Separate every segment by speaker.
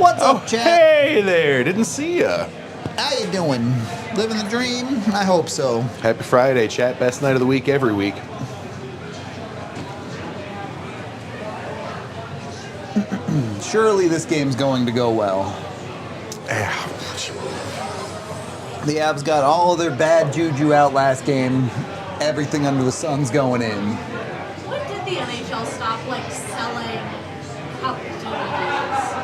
Speaker 1: What's up, chat?
Speaker 2: Hey there, didn't see ya.
Speaker 1: How you doing? Living the dream? I hope so.
Speaker 2: Happy Friday, chat. Best night of the week every week.
Speaker 1: Surely this game's going to go well. The Avs got all of their bad juju out last game. Everything under the sun's going in.
Speaker 3: When did the NHL stop, selling cup DVDs?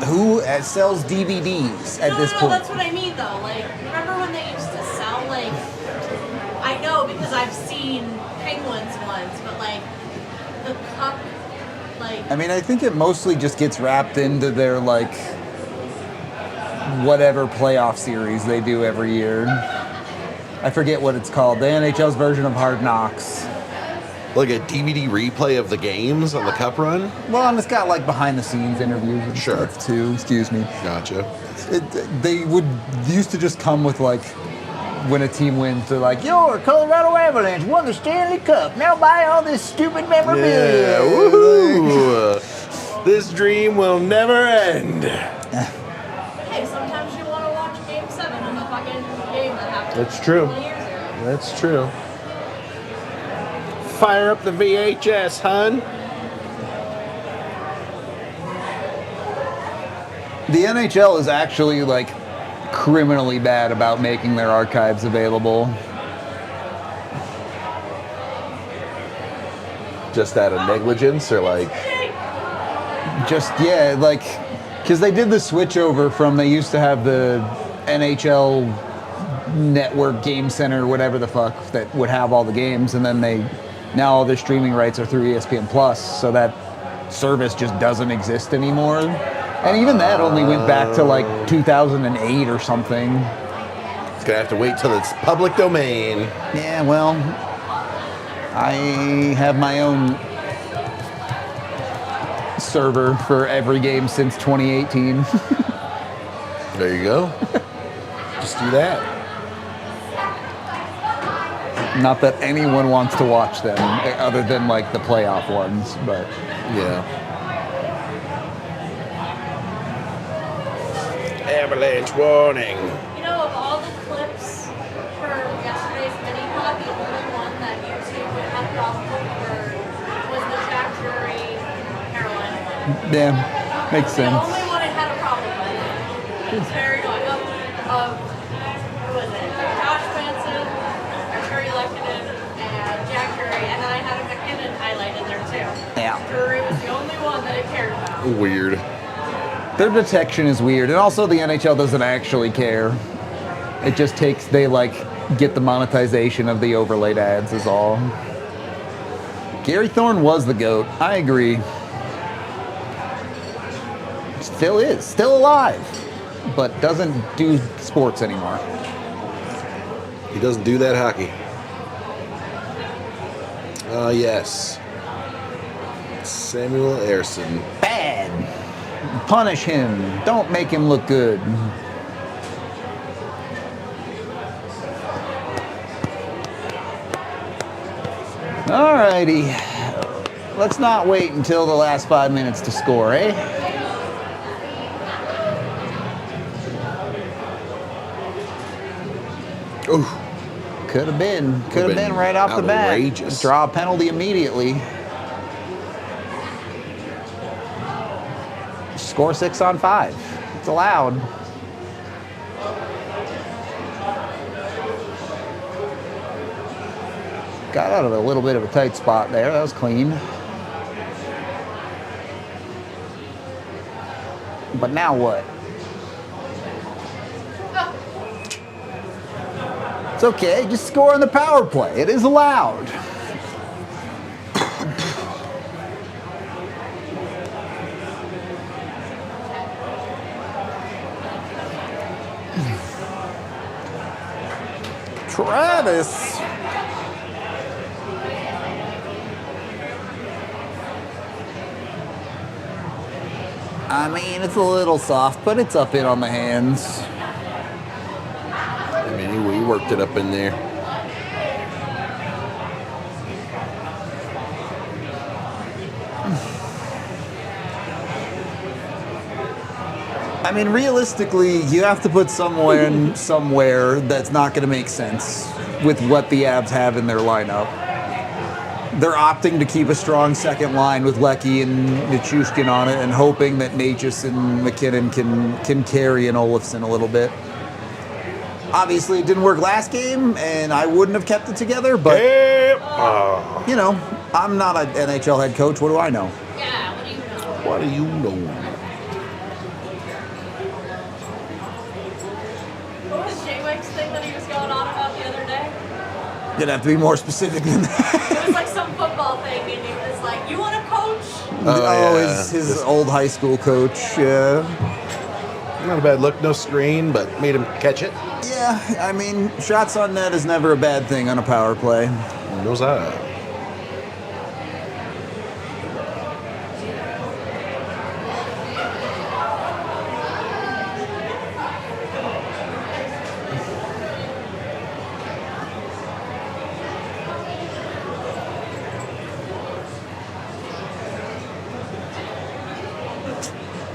Speaker 1: Who sells DVDs at this point?
Speaker 3: No, that's what I mean, though. Remember when they used to sell, I know because I've seen Penguins ones, but, the cup,
Speaker 1: I mean, I think it mostly just gets wrapped into their, whatever playoff series they do every year. I forget what it's called. The NHL's version of Hard Knocks.
Speaker 2: Like a DVD replay of the games on the Cup run?
Speaker 1: Well, and it's got behind the scenes interviews and
Speaker 2: Sure.
Speaker 1: stuff too. Excuse me.
Speaker 2: Gotcha.
Speaker 1: They used to just come with when a team wins, they're your Colorado Avalanche won the Stanley Cup. Now buy all this stupid memorabilia.
Speaker 2: Yeah, woohoo! This dream will never end.
Speaker 3: hey, sometimes you want to watch Game 7 of a fucking game that happened
Speaker 2: That's true.
Speaker 3: 20 years ago.
Speaker 2: That's true. Fire up the VHS, hun.
Speaker 1: The NHL is actually criminally bad about making their archives available.
Speaker 2: Just out of negligence or
Speaker 1: Because they did the switch over from, they used to have the NHL network game center, whatever the fuck, that would have all the games, and then now all their streaming rights are through ESPN Plus, so that service just doesn't exist anymore. And even that only went back to 2008 or something.
Speaker 2: It's gonna have to wait till it's public domain.
Speaker 1: Yeah, well, I have my own server for every game since 2018.
Speaker 2: There you go. Just do that.
Speaker 1: Not that anyone wants to watch them, other than the playoff ones, but
Speaker 2: Yeah. Avalanche warning.
Speaker 3: Of all the clips for yesterday's mini pod, the only one that YouTube had a problem with was the Jack Drury Caroline one.
Speaker 1: yeah, makes
Speaker 3: The
Speaker 1: sense.
Speaker 3: only one it had a problem with. It's very annoying. Who was it? Josh Manson, Terry Lehkonen, and Jack Drury, and then I had a McKinnon highlight in there too.
Speaker 1: Yeah.
Speaker 3: Drury was the only one that it cared about.
Speaker 2: Weird.
Speaker 1: Their detection is weird, and also the NHL doesn't actually care. It just takes, they get the monetization of the overlaid ads is all. Gary Thorne was the GOAT. I agree. Still is. Still alive. But doesn't do sports anymore.
Speaker 2: He doesn't do that hockey. Yes. Samuel Ersson.
Speaker 1: Bad. Punish him. Don't make him look good. Alrighty. Let's not wait until the last 5 minutes to score, eh?
Speaker 2: Ooh.
Speaker 1: Could have been right off the bat.
Speaker 2: Outrageous.
Speaker 1: Draw a penalty immediately. Score 6 on 5. It's allowed. Got out of a little bit of a tight spot there. That was clean. But now what? It's okay. Just score on the power play. It is allowed. Travis. I mean, it's a little soft, but it's up in on the hands.
Speaker 2: I mean, we worked it up in there.
Speaker 1: I mean, realistically, you have to put somewhere that's not going to make sense with what the Avs have in their lineup. They're opting to keep a strong second line with Lecky and Nichushkin on it and hoping that Natchez and McKinnon can carry an Olofsson a little bit. Obviously, it didn't work last game, and I wouldn't have kept it together, but, you know, I'm not an NHL head coach. What do I know?
Speaker 3: Yeah, what do you know?
Speaker 2: What do you know?
Speaker 3: What was Jay-Wick's thing that he was going on about the other day?
Speaker 1: You'd have to be more specific than that.
Speaker 3: It was like some football thing, and he was like, "You want to coach?"
Speaker 2: Yeah.
Speaker 1: his old high school coach. Yeah.
Speaker 2: Not a bad look, no screen, but made him catch it.
Speaker 1: Yeah, I mean, shots on net is never a bad thing on a power play.
Speaker 2: Knows that.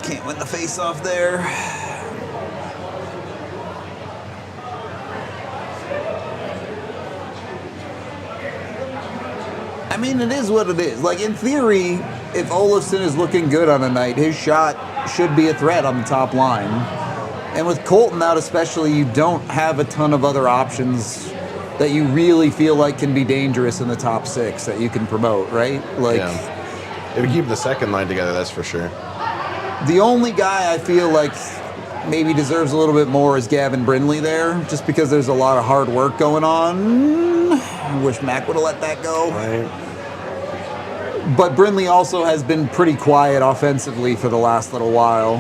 Speaker 1: Can't win the face-off there. I mean, it is what it is. Like, in theory, if Olofsson is looking good on a night, his shot should be a threat on the top line. And with Colton out especially, you don't have a ton of other options that you really feel like can be dangerous in the top six that you can promote, right? Like,
Speaker 2: Yeah. If you keep the second line together, that's for sure.
Speaker 1: the only guy I feel like maybe deserves a little bit more is Gavin Brindley there, just because there's a lot of hard work going on. I wish Mac would have let that go.
Speaker 2: Right.
Speaker 1: But Brindley also has been pretty quiet offensively for the last little while.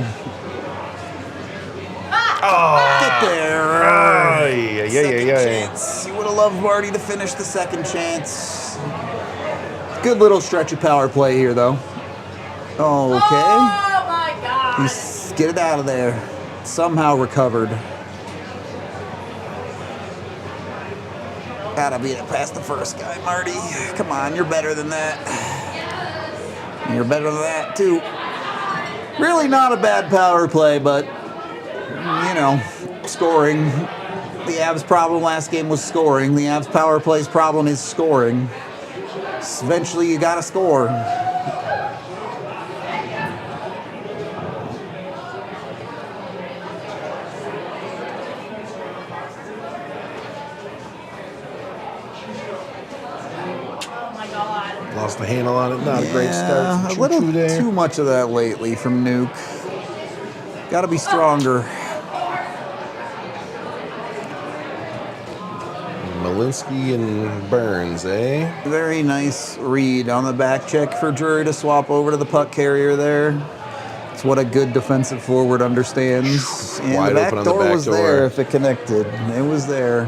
Speaker 1: Get there. Second chance. You would have loved Marty to finish the second chance. Good little stretch of power play here, though. Okay.
Speaker 3: Oh my God!
Speaker 1: Get it out of there. Somehow recovered. Gotta beat it past the first guy, Marty. Come on, you're better than that. You're better than that, too. Really not a bad power play, but, you know, scoring. The Avs' problem last game was scoring. The Avs' power play's problem is scoring. Eventually, you gotta score.
Speaker 2: Lost the handle on it. Not a great start.
Speaker 1: Yeah, a
Speaker 2: from
Speaker 1: little
Speaker 2: Choo-Choo there.
Speaker 1: too much of that lately from Nuke. Got to be stronger.
Speaker 2: Malinsky and Burns, eh?
Speaker 1: Very nice read on the back check for Drury to swap over to the puck carrier there. It's what a good defensive forward understands. And
Speaker 2: Wide
Speaker 1: the back
Speaker 2: open on the
Speaker 1: door
Speaker 2: back
Speaker 1: was
Speaker 2: door.
Speaker 1: there if it connected. It was there.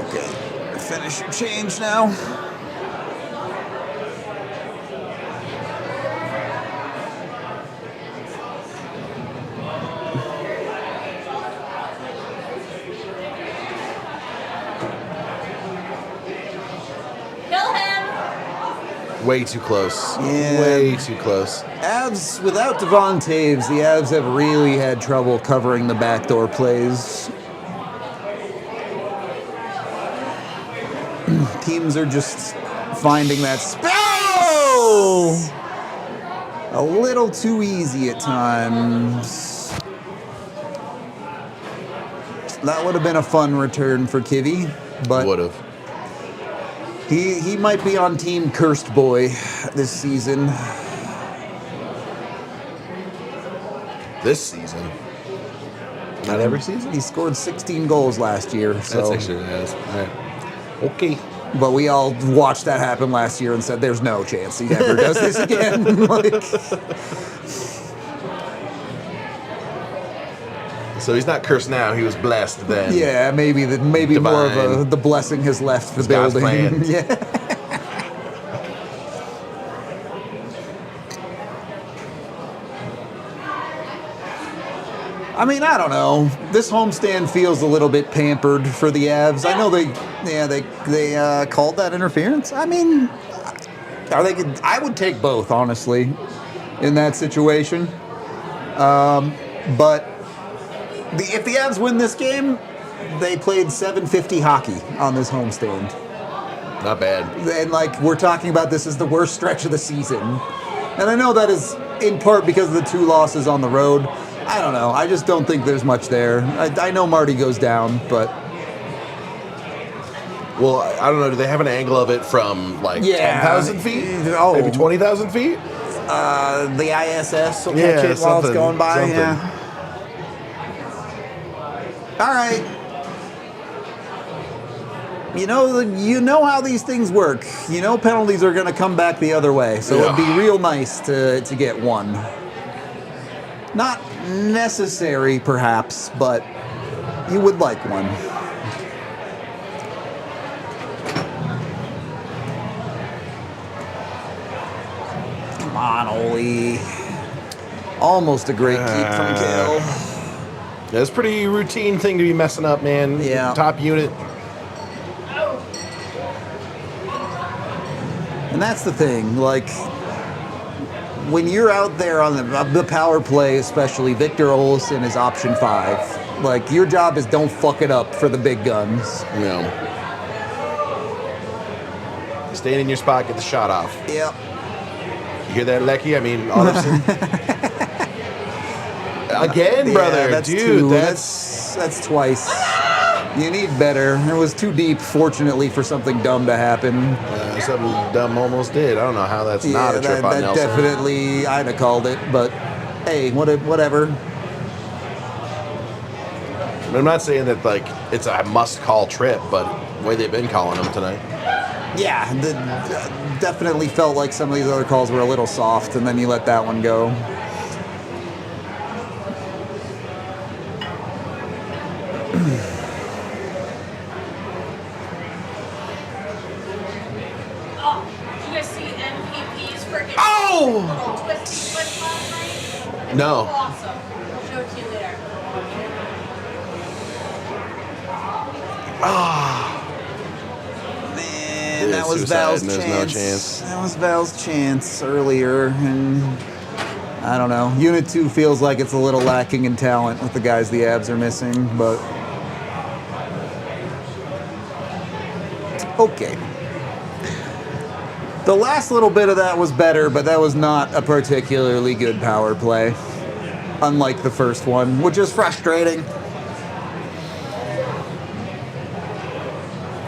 Speaker 1: Okay, finish your change now.
Speaker 3: Kill him!
Speaker 2: Way too close.
Speaker 1: Yeah.
Speaker 2: Way too close.
Speaker 1: Avs, without Devon Taves, the Avs have really had trouble covering the backdoor plays. Teams are just finding that space a little too easy at times. That would have been a fun return for Kivy, but
Speaker 2: Would have.
Speaker 1: he might be on Team Cursed Boy this season.
Speaker 2: This season. Not every season?
Speaker 1: He scored 16 goals last year, so.
Speaker 2: That's actually nice. All right. Okay.
Speaker 1: But we all watched that happen last year and said, "There's no chance he ever does this again." Like,
Speaker 2: So he's not cursed now. He was blessed then.
Speaker 1: yeah, maybe more of
Speaker 2: Divine.
Speaker 1: the blessing has left the
Speaker 2: God's
Speaker 1: building.
Speaker 2: plan.
Speaker 1: Yeah. I mean, I don't know. This homestand feels a little bit pampered for the Avs. I know they called that interference. I mean, are they? I would take both, honestly, in that situation. But if the Avs win this game, they played 750 hockey on this homestand.
Speaker 2: Not bad.
Speaker 1: And like we're talking about, this is the worst stretch of the season, and I know that is in part because of the 2 losses on the road. I don't know. I just don't think there's much there. I know Marty goes down, but...
Speaker 2: Well, I don't know. Do they have an angle of it from, like, 10,000 feet?
Speaker 1: Oh.
Speaker 2: Maybe 20,000 feet?
Speaker 1: The ISS will catch it while it's going by.
Speaker 2: Something.
Speaker 1: Yeah. All right. You know how these things work. You know penalties are going to come back the other way, so it'd be real nice to get one. Not necessary, perhaps, but you would like one. Come on, Ole. Almost a great keep from Kale.
Speaker 2: Yeah, it's a pretty routine thing to be messing up, man.
Speaker 1: Yeah.
Speaker 2: Top unit.
Speaker 1: And that's the thing, like... When you're out there on the power play, especially, Victor Olsson is option 5. Like, your job is don't fuck it up for the big guns.
Speaker 2: No. Staying in your spot, get the shot off.
Speaker 1: Yep.
Speaker 2: You hear that, Lecky? I mean, Olsson. Again, brother.
Speaker 1: That's
Speaker 2: Dude,
Speaker 1: 2. That's twice. You need better. It was too deep, fortunately, for something dumb to happen.
Speaker 2: Something dumb almost did. I don't know how that's not a trip on
Speaker 1: that
Speaker 2: Nelson.
Speaker 1: Definitely, I'd have called it, but hey, whatever.
Speaker 2: I'm not saying that like it's a must-call trip, but the way they've been calling them tonight.
Speaker 1: Yeah, definitely felt like some of these other calls were a little soft, and then you let that one go.
Speaker 3: Little twisty flip last night.
Speaker 2: No.
Speaker 3: Awesome. I'll show it to you later.
Speaker 1: Man, that was
Speaker 2: suicide,
Speaker 1: Val's
Speaker 2: and
Speaker 1: chance.
Speaker 2: there's no chance.
Speaker 1: That was Val's chance earlier, and I don't know. Unit 2 feels like it's a little lacking in talent with the guys the Avs are missing, but okay. The last little bit of that was better, but that was not a particularly good power play, unlike the first one, which is frustrating.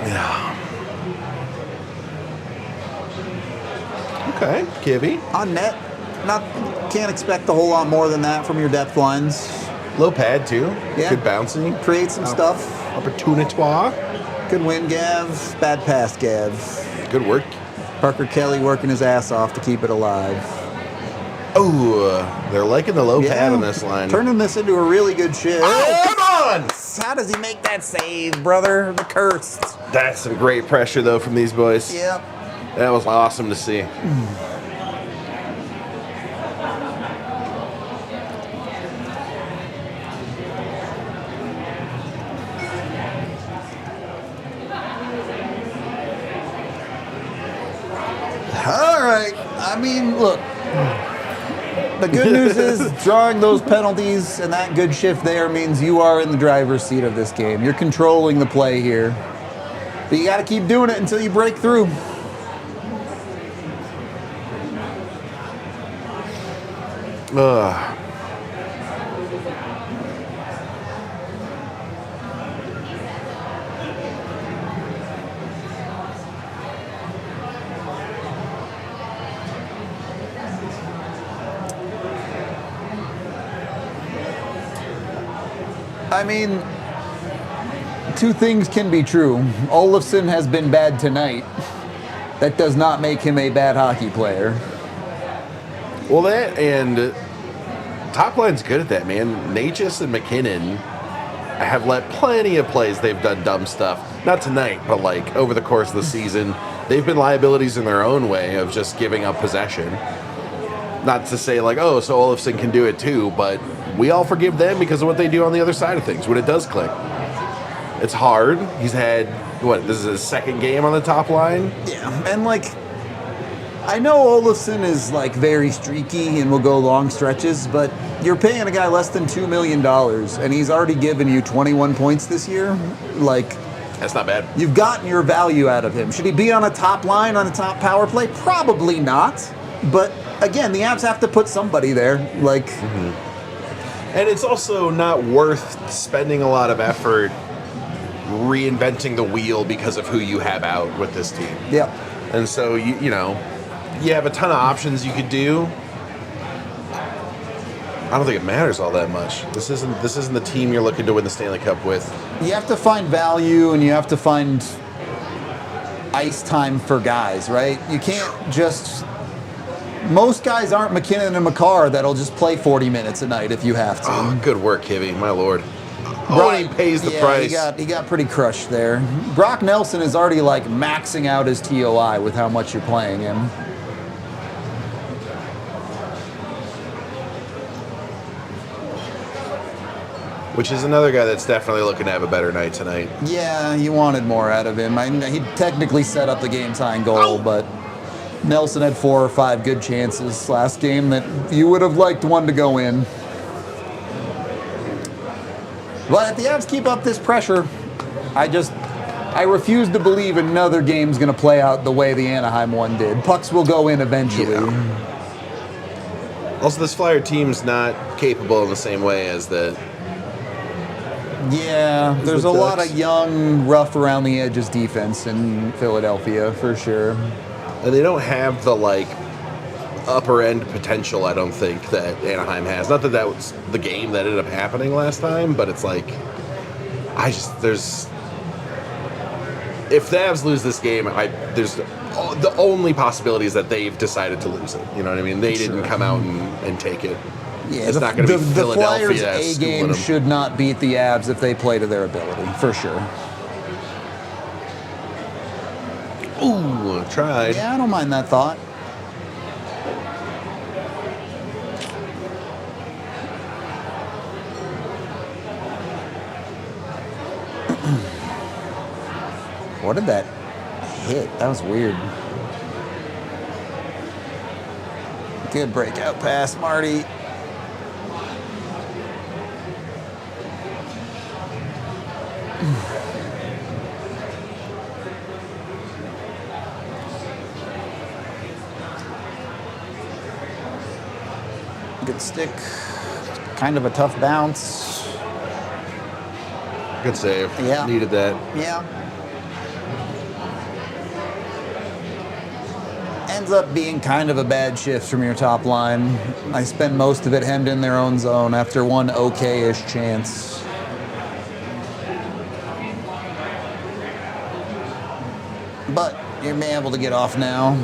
Speaker 2: Yeah. Okay, Kibby.
Speaker 1: On net, can't expect a whole lot more than that from your depth lines.
Speaker 2: Low pad, too.
Speaker 1: Yeah.
Speaker 2: Good bouncing.
Speaker 1: Create some stuff.
Speaker 2: Opportunitoire.
Speaker 1: Good win, Gav. Bad pass, Gav.
Speaker 2: Good work.
Speaker 1: Parker Kelly working his ass off to keep it alive.
Speaker 2: Oh, they're liking the low pad on this line.
Speaker 1: Turning this into a really good shift.
Speaker 2: Oh, come on!
Speaker 1: How does he make that save, brother? The curse.
Speaker 2: That's some great pressure, though, from these boys.
Speaker 1: Yep.
Speaker 2: That was awesome to see.
Speaker 1: All right. I mean, look. The good news is drawing those penalties and that good shift there means you are in the driver's seat of this game. You're controlling the play here. But you got to keep doing it until you break through. I mean, two things can be true. Olofsson has been bad tonight. That does not make him a bad hockey player.
Speaker 2: Well, that and top line's good at that, man. Natchez and McKinnon have let plenty of plays. They've done dumb stuff. Not tonight, but like over the course of the season. They've been liabilities in their own way of just giving up possession. Not to say like, oh, so Olofsson can do it too, but we all forgive them because of what they do on the other side of things when it does click. It's hard. He's had, this is his second game on the top line?
Speaker 1: Yeah, and like, I know Olofsson is like very streaky and will go long stretches, but you're paying a guy less than $2 million and he's already given you 21 points this year. Like,
Speaker 2: that's not bad.
Speaker 1: You've gotten your value out of him. Should he be on a top line, on a top power play? Probably not. But again, the Avs have to put somebody there. Like,
Speaker 2: and it's also not worth spending a lot of effort reinventing the wheel because of who you have out with this team.
Speaker 1: Yeah.
Speaker 2: And so you know, you have a ton of options you could do. I don't think it matters all that much. This isn't the team you're looking to win the Stanley Cup with.
Speaker 1: You have to find value and you have to find ice time for guys, right? You can't just... Most guys aren't McKinnon and McCarr that'll just play 40 minutes a night if you have to.
Speaker 2: Oh, good work, Kibby. My lord. Oh, and he pays the price.
Speaker 1: He got pretty crushed there. Brock Nelson is already like maxing out his TOI with how much you're playing him.
Speaker 2: Which is another guy that's definitely looking to have a better night tonight.
Speaker 1: Yeah, you wanted more out of him. He technically set up the game-tying goal, but Nelson had 4 or 5 good chances last game that you would have liked one to go in. But if the Avs keep up this pressure, I refuse to believe another game's going to play out the way the Anaheim one did. Pucks will go in eventually.
Speaker 2: Yeah. Also, this Flyer team's not capable in the same way as the...
Speaker 1: Yeah, there's a lot of young, rough around the edges defense in Philadelphia, for sure.
Speaker 2: And they don't have the, like, upper end potential, I don't think, that Anaheim has. Not that that was the game that ended up happening last time, but it's like, there's... If the Avs lose this game, there's the only possibility is that they've decided to lose it. You know what I mean? They didn't come out and take it.
Speaker 1: Yeah,
Speaker 2: it's not going to be Philadelphia.
Speaker 1: The Flyers' A game should not beat the Avs if they play to their ability, for sure.
Speaker 2: Ooh, tried.
Speaker 1: Yeah, I don't mind that thought. What did that hit? That was weird. Good breakout pass, Marty. Good stick. Kind of a tough bounce.
Speaker 2: Good save.
Speaker 1: Yeah.
Speaker 2: Needed that.
Speaker 1: Yeah. Ends up being kind of a bad shift from your top line. I spend most of it hemmed in their own zone after one okay-ish chance. But you're able to get off now.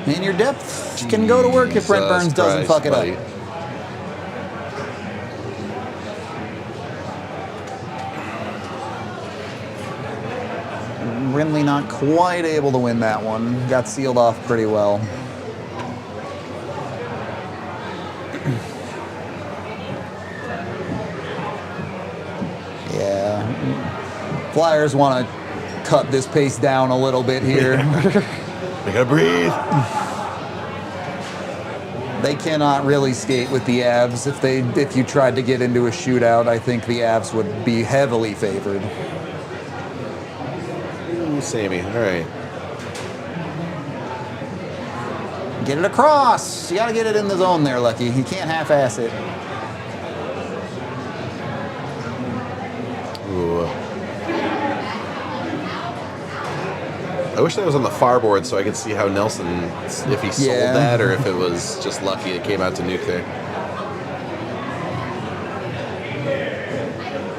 Speaker 1: And your depth can go to work if Brent Burns doesn't fuck it up. Rinley not quite able to win that one. Got sealed off pretty well. Yeah. Flyers want to cut this pace down a little bit here.
Speaker 2: They gotta breathe.
Speaker 1: They cannot really skate with the Avs. If you tried to get into a shootout, I think the Avs would be heavily favored.
Speaker 2: Sammy, all right.
Speaker 1: Get it across. You got to get it in the zone there, Lucky. You can't half-ass it.
Speaker 2: Ooh. I wish that was on the far board so I could see how Nelson, if he sold that or if it was just lucky it came out to nuke there.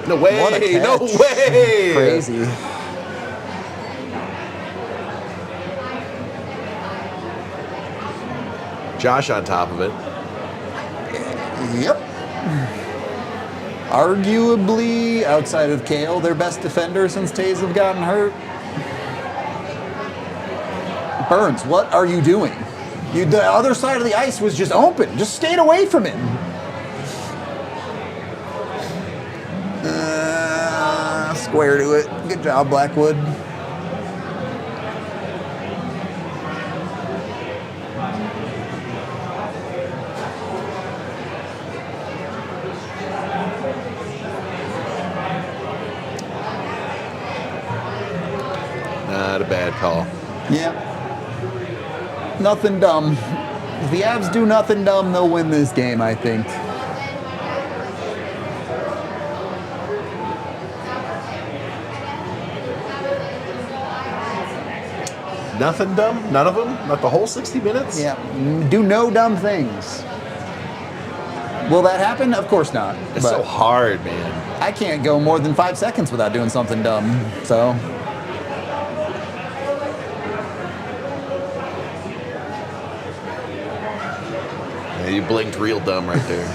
Speaker 2: No way!
Speaker 1: What a catch.
Speaker 2: No way!
Speaker 1: Crazy.
Speaker 2: Josh on top of it.
Speaker 1: Yep. Arguably, outside of Kale, their best defender since Taves have gotten hurt. Burns, what are you doing? The other side of the ice was just open. Just stayed away from him. Square to it. Good job, Blackwood.
Speaker 2: Not a bad call.
Speaker 1: Yep. Nothing dumb. If the Avs do nothing dumb, they'll win this game, I think.
Speaker 2: Nothing dumb? None of them? Not the whole 60 minutes?
Speaker 1: Yeah. Do no dumb things. Will that happen? Of course not.
Speaker 2: It's so hard, man.
Speaker 1: I can't go more than 5 seconds without doing something dumb, so...
Speaker 2: Yeah, you blinked real dumb right there.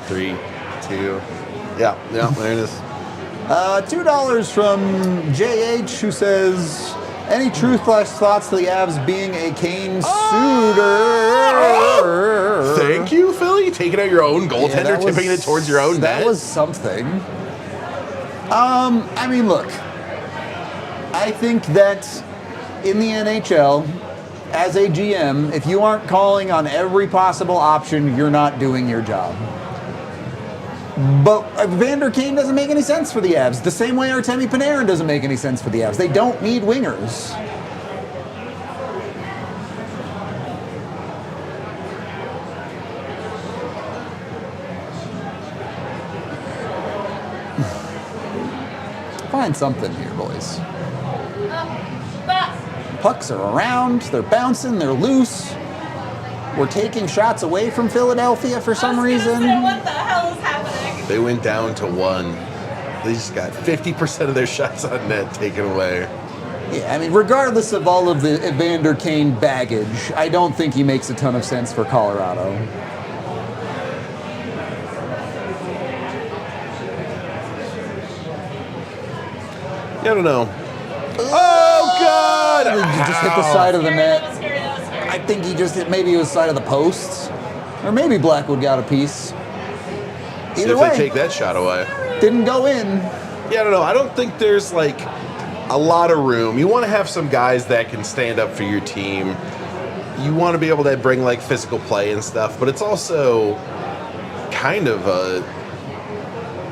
Speaker 2: 3, 2. Yeah, there it is.
Speaker 1: $2 from JH, who says, any thoughts to the Avs being a Kane suitor?
Speaker 2: Thank you, Philly. Taking out your own goaltender, tipping it towards your own net.
Speaker 1: That was something. I mean, look. I think that in the NHL, as a GM, if you aren't calling on every possible option, you're not doing your job. But Evander Kane doesn't make any sense for the Avs. The same way Artemi Panarin doesn't make any sense for the Avs. They don't need wingers. Find something here, boys. Pucks are around, they're bouncing, they're loose. We're taking shots away from Philadelphia for some reason.
Speaker 3: What the hell is happening?
Speaker 2: They went down to 1. They just got 50% of their shots on net taken away.
Speaker 1: Yeah, I mean, regardless of all of the Evander Kane baggage, I don't think he makes a ton of sense for Colorado.
Speaker 2: Yeah, I don't know. Oh, God!
Speaker 1: He just hit the side of the net.
Speaker 3: That was scary.
Speaker 1: I think he just hit, maybe it was side of the post. Or maybe Blackwood got a piece.
Speaker 2: See
Speaker 1: Either
Speaker 2: if
Speaker 1: way,
Speaker 2: they take that shot away.
Speaker 1: didn't go in.
Speaker 2: Yeah, I don't know. I don't think there's like a lot of room. You want to have some guys that can stand up for your team. You want to be able to bring like physical play and stuff, but it's also kind of a,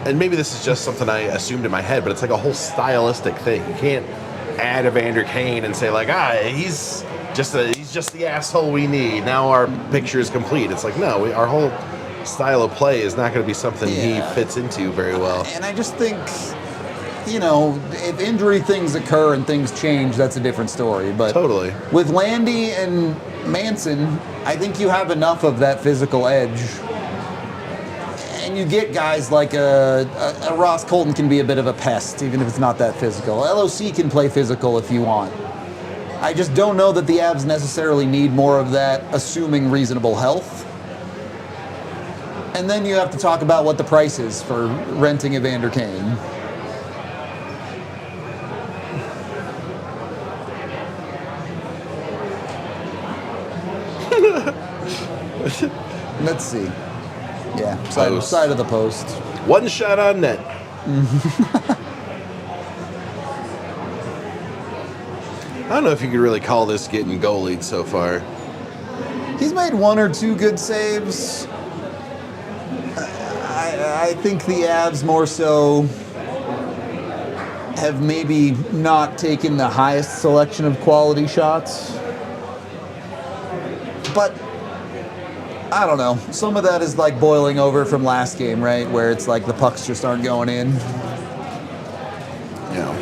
Speaker 2: and maybe this is just something I assumed in my head, but it's like a whole stylistic thing. You can't add Evander Kane and say like, he's just the asshole we need. Now our picture is complete. It's like, no, our whole style of play is not going to be something he fits into very well.
Speaker 1: And I just think, you know, if injury things occur and things change, that's a different story. But
Speaker 2: Totally.
Speaker 1: with Landy and Manson, I think you have enough of that physical edge. And you get guys like a Ross Colton can be a bit of a pest, even if it's not that physical. LOC can play physical if you want. I just don't know that the Avs necessarily need more of that, assuming reasonable health. And then you have to talk about what the price is for renting Evander Kane. Let's see. Yeah, side of the post.
Speaker 2: One shot on net. I don't know if you could really call this getting goalied so far.
Speaker 1: He's made one or two good saves. I think the Avs more so have maybe not taken the highest selection of quality shots. But I don't know. Some of that is like boiling over from last game, right? Where it's like the pucks just aren't going in.
Speaker 2: Yeah.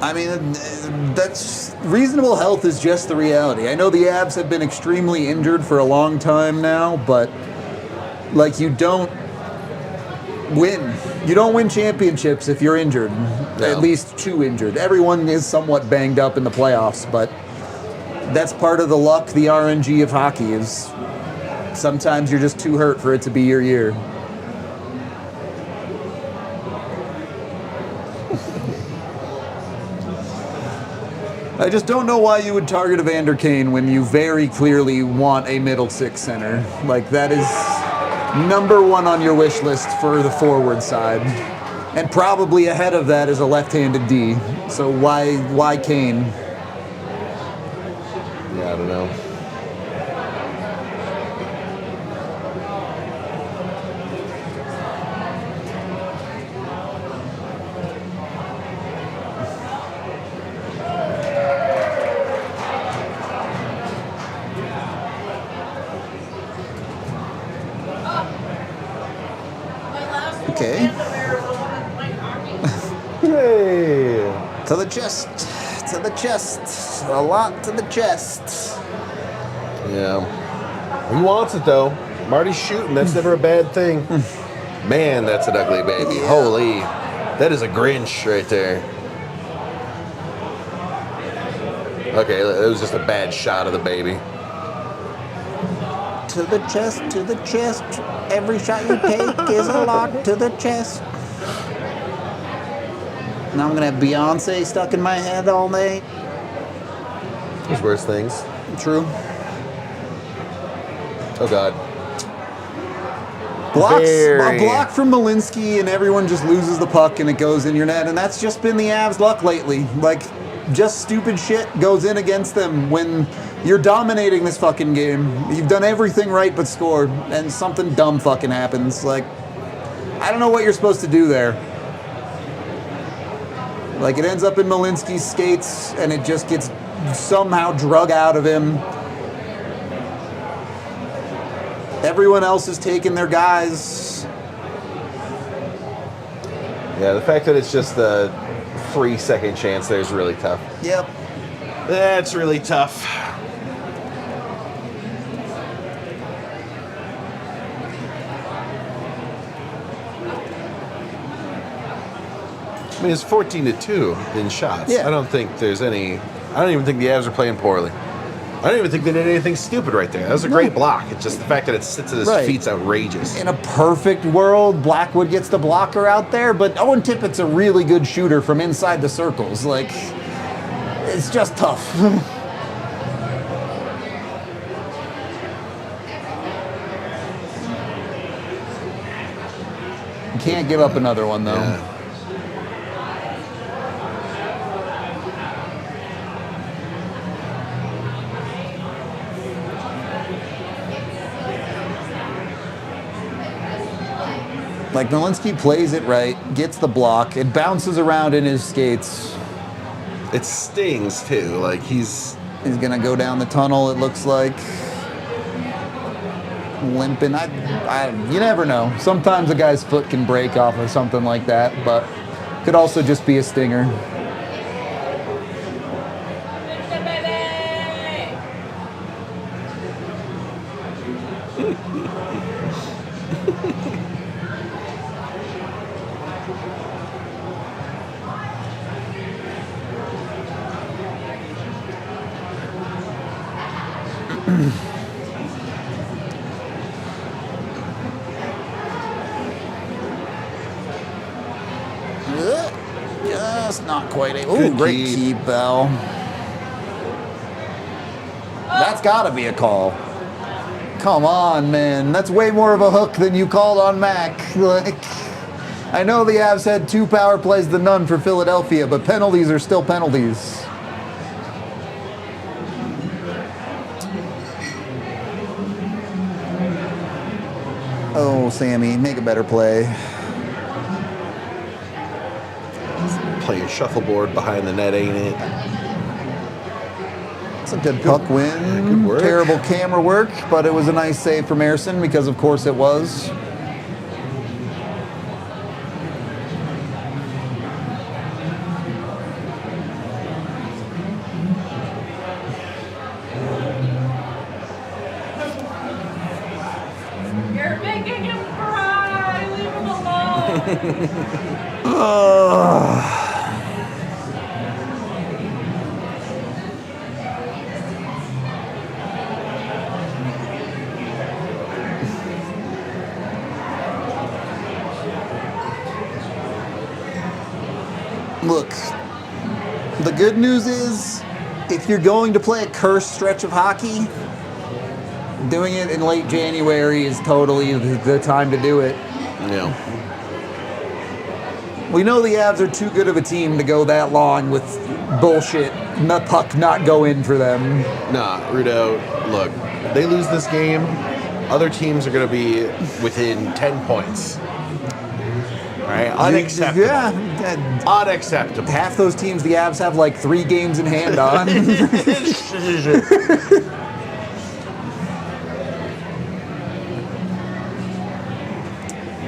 Speaker 1: I mean, that's reasonable health is just the reality. I know the Avs have been extremely injured for a long time now, but Like, you don't win. You don't win championships if you're injured.
Speaker 2: No.
Speaker 1: At least 2 injured. Everyone is somewhat banged up in the playoffs, but that's part of the luck, the RNG of hockey is sometimes you're just too hurt for it to be your year. I just don't know why you would target Evander Kane when you very clearly want a middle 6 center. Like, that is #1 on your wish list for the forward side. And probably ahead of that is a left-handed D. So why Kane?
Speaker 2: Yeah, I don't know.
Speaker 3: My last little
Speaker 1: Okay.
Speaker 3: panda bear is the one that's playing hockey.
Speaker 2: Hey.
Speaker 1: To the chest. To the chest. A lot to the chest.
Speaker 2: Yeah. He wants it though. Marty's shooting. That's never a bad thing. Man, that's an ugly baby.
Speaker 1: Yeah.
Speaker 2: Holy. That is a Grinch right there. Okay, it was just a bad shot of the baby.
Speaker 1: To the chest, to the chest. Every shot you take is a lot to the chest. Now I'm gonna have Beyonce stuck in my head all night.
Speaker 2: There's worse things.
Speaker 1: True.
Speaker 2: Oh God.
Speaker 1: Blocks,
Speaker 2: Very.
Speaker 1: a block from Malinsky and everyone just loses the puck and it goes in your net, and that's just been the Avs' luck lately. Like, just stupid shit goes in against them when you're dominating this fucking game. You've done everything right but score, and something dumb fucking happens. Like, I don't know what you're supposed to do there. Like, it ends up in Malinsky's skates and it just gets somehow drug out of him. Everyone else is taking their guys.
Speaker 2: Yeah, the fact that it's just a free second chance there is really tough.
Speaker 1: Yep.
Speaker 2: That's really tough. I mean, it's 14-2 in shots.
Speaker 1: Yeah.
Speaker 2: I don't think there's any. I don't even think the Avs are playing poorly. I don't even think they did anything stupid right there. That was a great block. It's just the fact that it sits at his
Speaker 1: Right.
Speaker 2: feet's outrageous.
Speaker 1: In a perfect world, Blackwood gets the blocker out there, but Owen Tippett's a really good shooter from inside the circles. Like, it's just tough. You can't give up another one, though.
Speaker 2: Yeah.
Speaker 1: Like, Malinsky plays it right, gets the block, it bounces around in his skates.
Speaker 2: It stings too. Like he's
Speaker 1: He's gonna go down the tunnel, it looks like. Limping. You never know. Sometimes a guy's foot can break off of something like that, but could also just be a stinger. Just not quite a. Ooh,
Speaker 2: Good
Speaker 1: great
Speaker 2: keep.
Speaker 1: keep, Bell. That's got to be a call. Come on, man. That's way more of a hook than you called on Mac. Like, I know the Avs had 2 power plays to none for Philadelphia, but penalties are still penalties. Oh, Sammy, make a better play.
Speaker 2: playing shuffleboard behind the net, ain't it?
Speaker 1: It's a good puck win.
Speaker 2: Good work.
Speaker 1: Terrible camera work, but it was a nice save from Emerson because, of course, it was.
Speaker 3: You're making it
Speaker 1: Look, the good news is, if you're going to play a cursed stretch of hockey, doing it in late January is totally the time to do it.
Speaker 2: Yeah.
Speaker 1: We know the Avs are too good of a team to go that long with bullshit, the puck not go in for them.
Speaker 2: Nah, Rudo, look, they lose this game, other teams are going to be within 10 points. All right, unacceptable.
Speaker 1: Yeah.
Speaker 2: Unacceptable.
Speaker 1: Half those teams the Avs have like 3 games in hand on.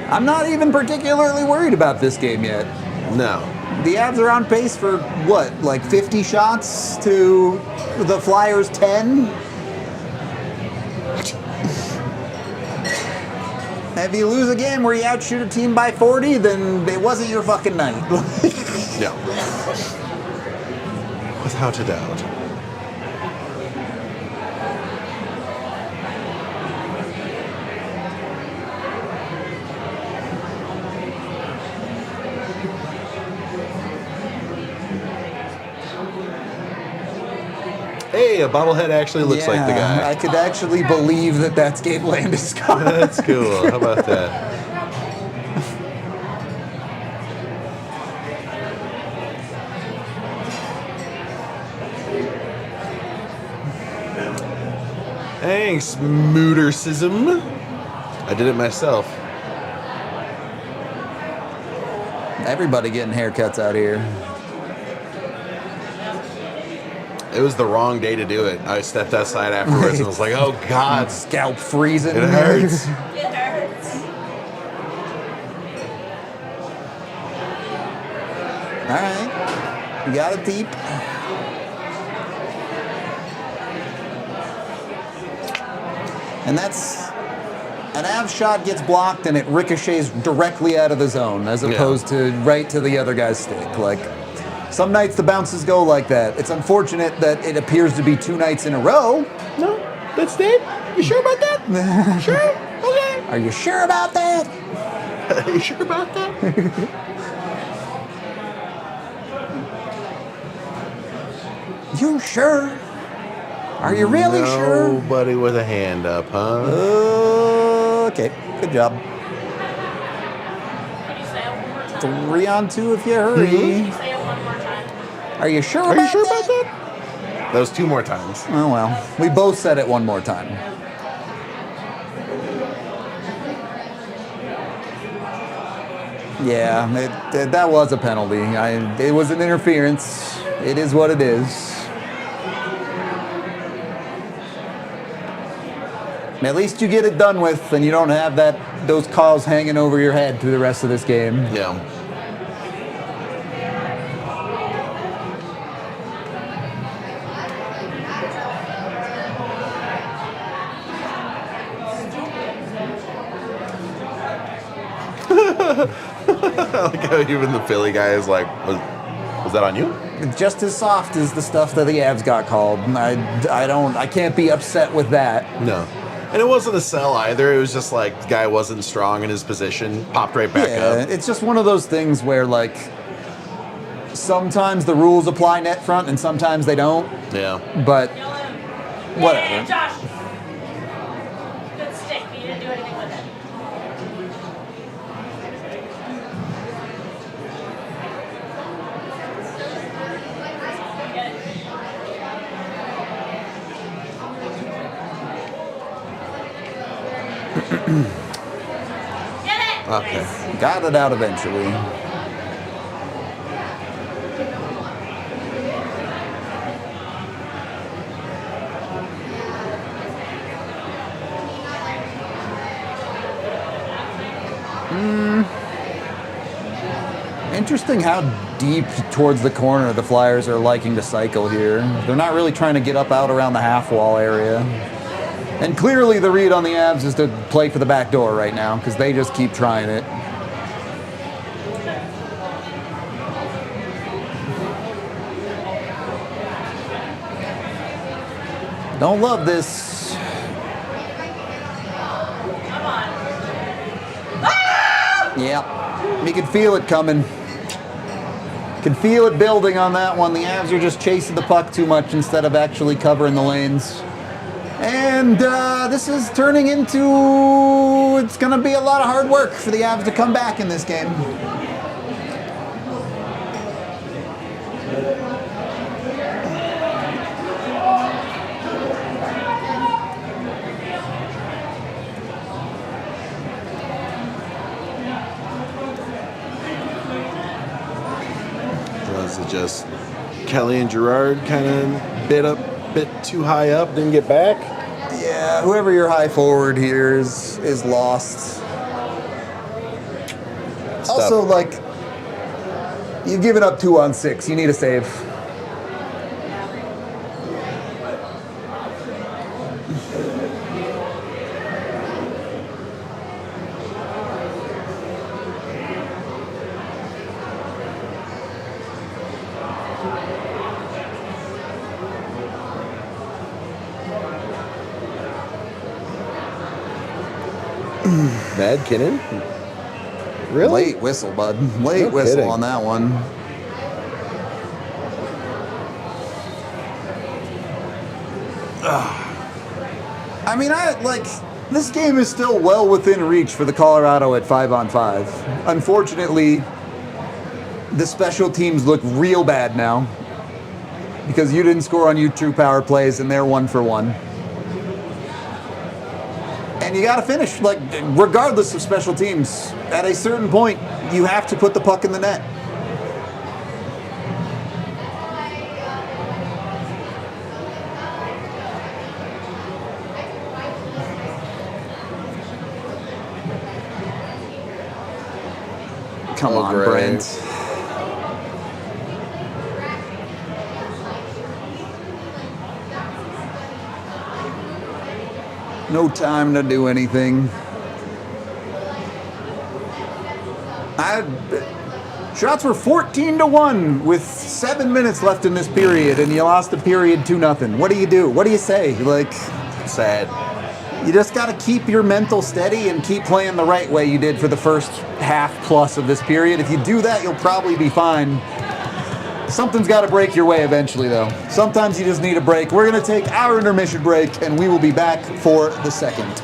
Speaker 1: I'm not even particularly worried about this game yet.
Speaker 2: No.
Speaker 1: The Avs are on pace for what, like 50 shots to the Flyers 10? If you lose a game where you outshoot a team by 40, then it wasn't your fucking night.
Speaker 2: Yeah. Without a doubt. Hey, a bobblehead actually looks like the guy.
Speaker 1: I could actually believe that that's Gabe Landeskog.
Speaker 2: That's cool. How about that? Thanks, Mootercism. I did it myself.
Speaker 1: Everybody getting haircuts out here.
Speaker 2: It was the wrong day to do it. I stepped outside afterwards and was like, oh, God.
Speaker 1: Scalp freezing.
Speaker 2: It hurts.
Speaker 3: It hurts.
Speaker 1: All right. You got it deep. And that's... An Av shot gets blocked and it ricochets directly out of the zone as opposed to right to the other guy's stick. Like, some nights the bounces go like that. It's unfortunate that it appears to be 2 nights in a row.
Speaker 2: No, that's it? You sure about that? Sure? Okay.
Speaker 1: Are you sure about that?
Speaker 2: Are you sure about that?
Speaker 1: You sure? Are you really sure?
Speaker 2: Nobody with a hand up, huh?
Speaker 1: Okay, good job.
Speaker 3: Can you say it one more time?
Speaker 1: 3 on 2 if you hurry.
Speaker 3: Can you say it one more time?
Speaker 1: Are you sure
Speaker 2: Are
Speaker 1: about
Speaker 2: you sure
Speaker 1: that?
Speaker 2: about that? That was 2 more times.
Speaker 1: Oh well, we both said it one more time. Yeah, that was a penalty. It was an interference. It is what it is. At least you get it done with, and you don't have those calls hanging over your head through the rest of this game.
Speaker 2: Yeah. I like how even the Philly guy is like, was that on you?
Speaker 1: It's just as soft as the stuff that the Avs got called. I can't be upset with that.
Speaker 2: No. And it wasn't a sell either. It was just like the guy wasn't strong in his position, popped right back up.
Speaker 1: It's just one of those things where, like, sometimes the rules apply net front and sometimes they don't.
Speaker 2: Yeah.
Speaker 1: But whatever.
Speaker 3: Yeah, Josh. Good stick, but you didn't do anything with it. Get it? Get it!
Speaker 2: Okay.
Speaker 3: Nice.
Speaker 1: Got it out eventually. Interesting how deep towards the corner the Flyers are liking to cycle here. They're not really trying to get up out around the half wall area. And clearly the read on the Avs is to play for the back door right now because they just keep trying it. Don't love this.
Speaker 3: Come on.
Speaker 1: Yeah. You can feel it coming. Can feel it building on that one. The Avs are just chasing the puck too much instead of actually covering the lanes. And this is turning into, it's going to be a lot of hard work for the Avs to come back in this game.
Speaker 2: Was it just Kelly and Gerard kind of bit too high up, didn't get back?
Speaker 1: Yeah, whoever your high forward here is lost. Also, like, you've given up 2 on 6. You need a save.
Speaker 2: Mad Kinnon? Really?
Speaker 1: Late whistle, bud. Late
Speaker 2: No
Speaker 1: whistle
Speaker 2: kidding.
Speaker 1: on that one. I mean, this game is still well within reach for the Colorado at 5 on 5. Unfortunately, the special teams look real bad now because you didn't score on your true power plays and they're 1 for 1. And you got to finish, like, regardless of special teams. At a certain point, you have to put the puck in the net. Come on,
Speaker 2: Greg.
Speaker 1: Brent. No time to do anything. Shots were 14-1 with 7 minutes left in this period, and you lost the period 2-0. What do you do? What do you say? Like,
Speaker 2: Sad.
Speaker 1: you just got to keep your mental steady and keep playing the right way you did for the first half plus of this period. If you do that, you'll probably be fine. Something's got to break your way eventually, though. Sometimes you just need a break. We're going to take our intermission break, and we will be back for the second.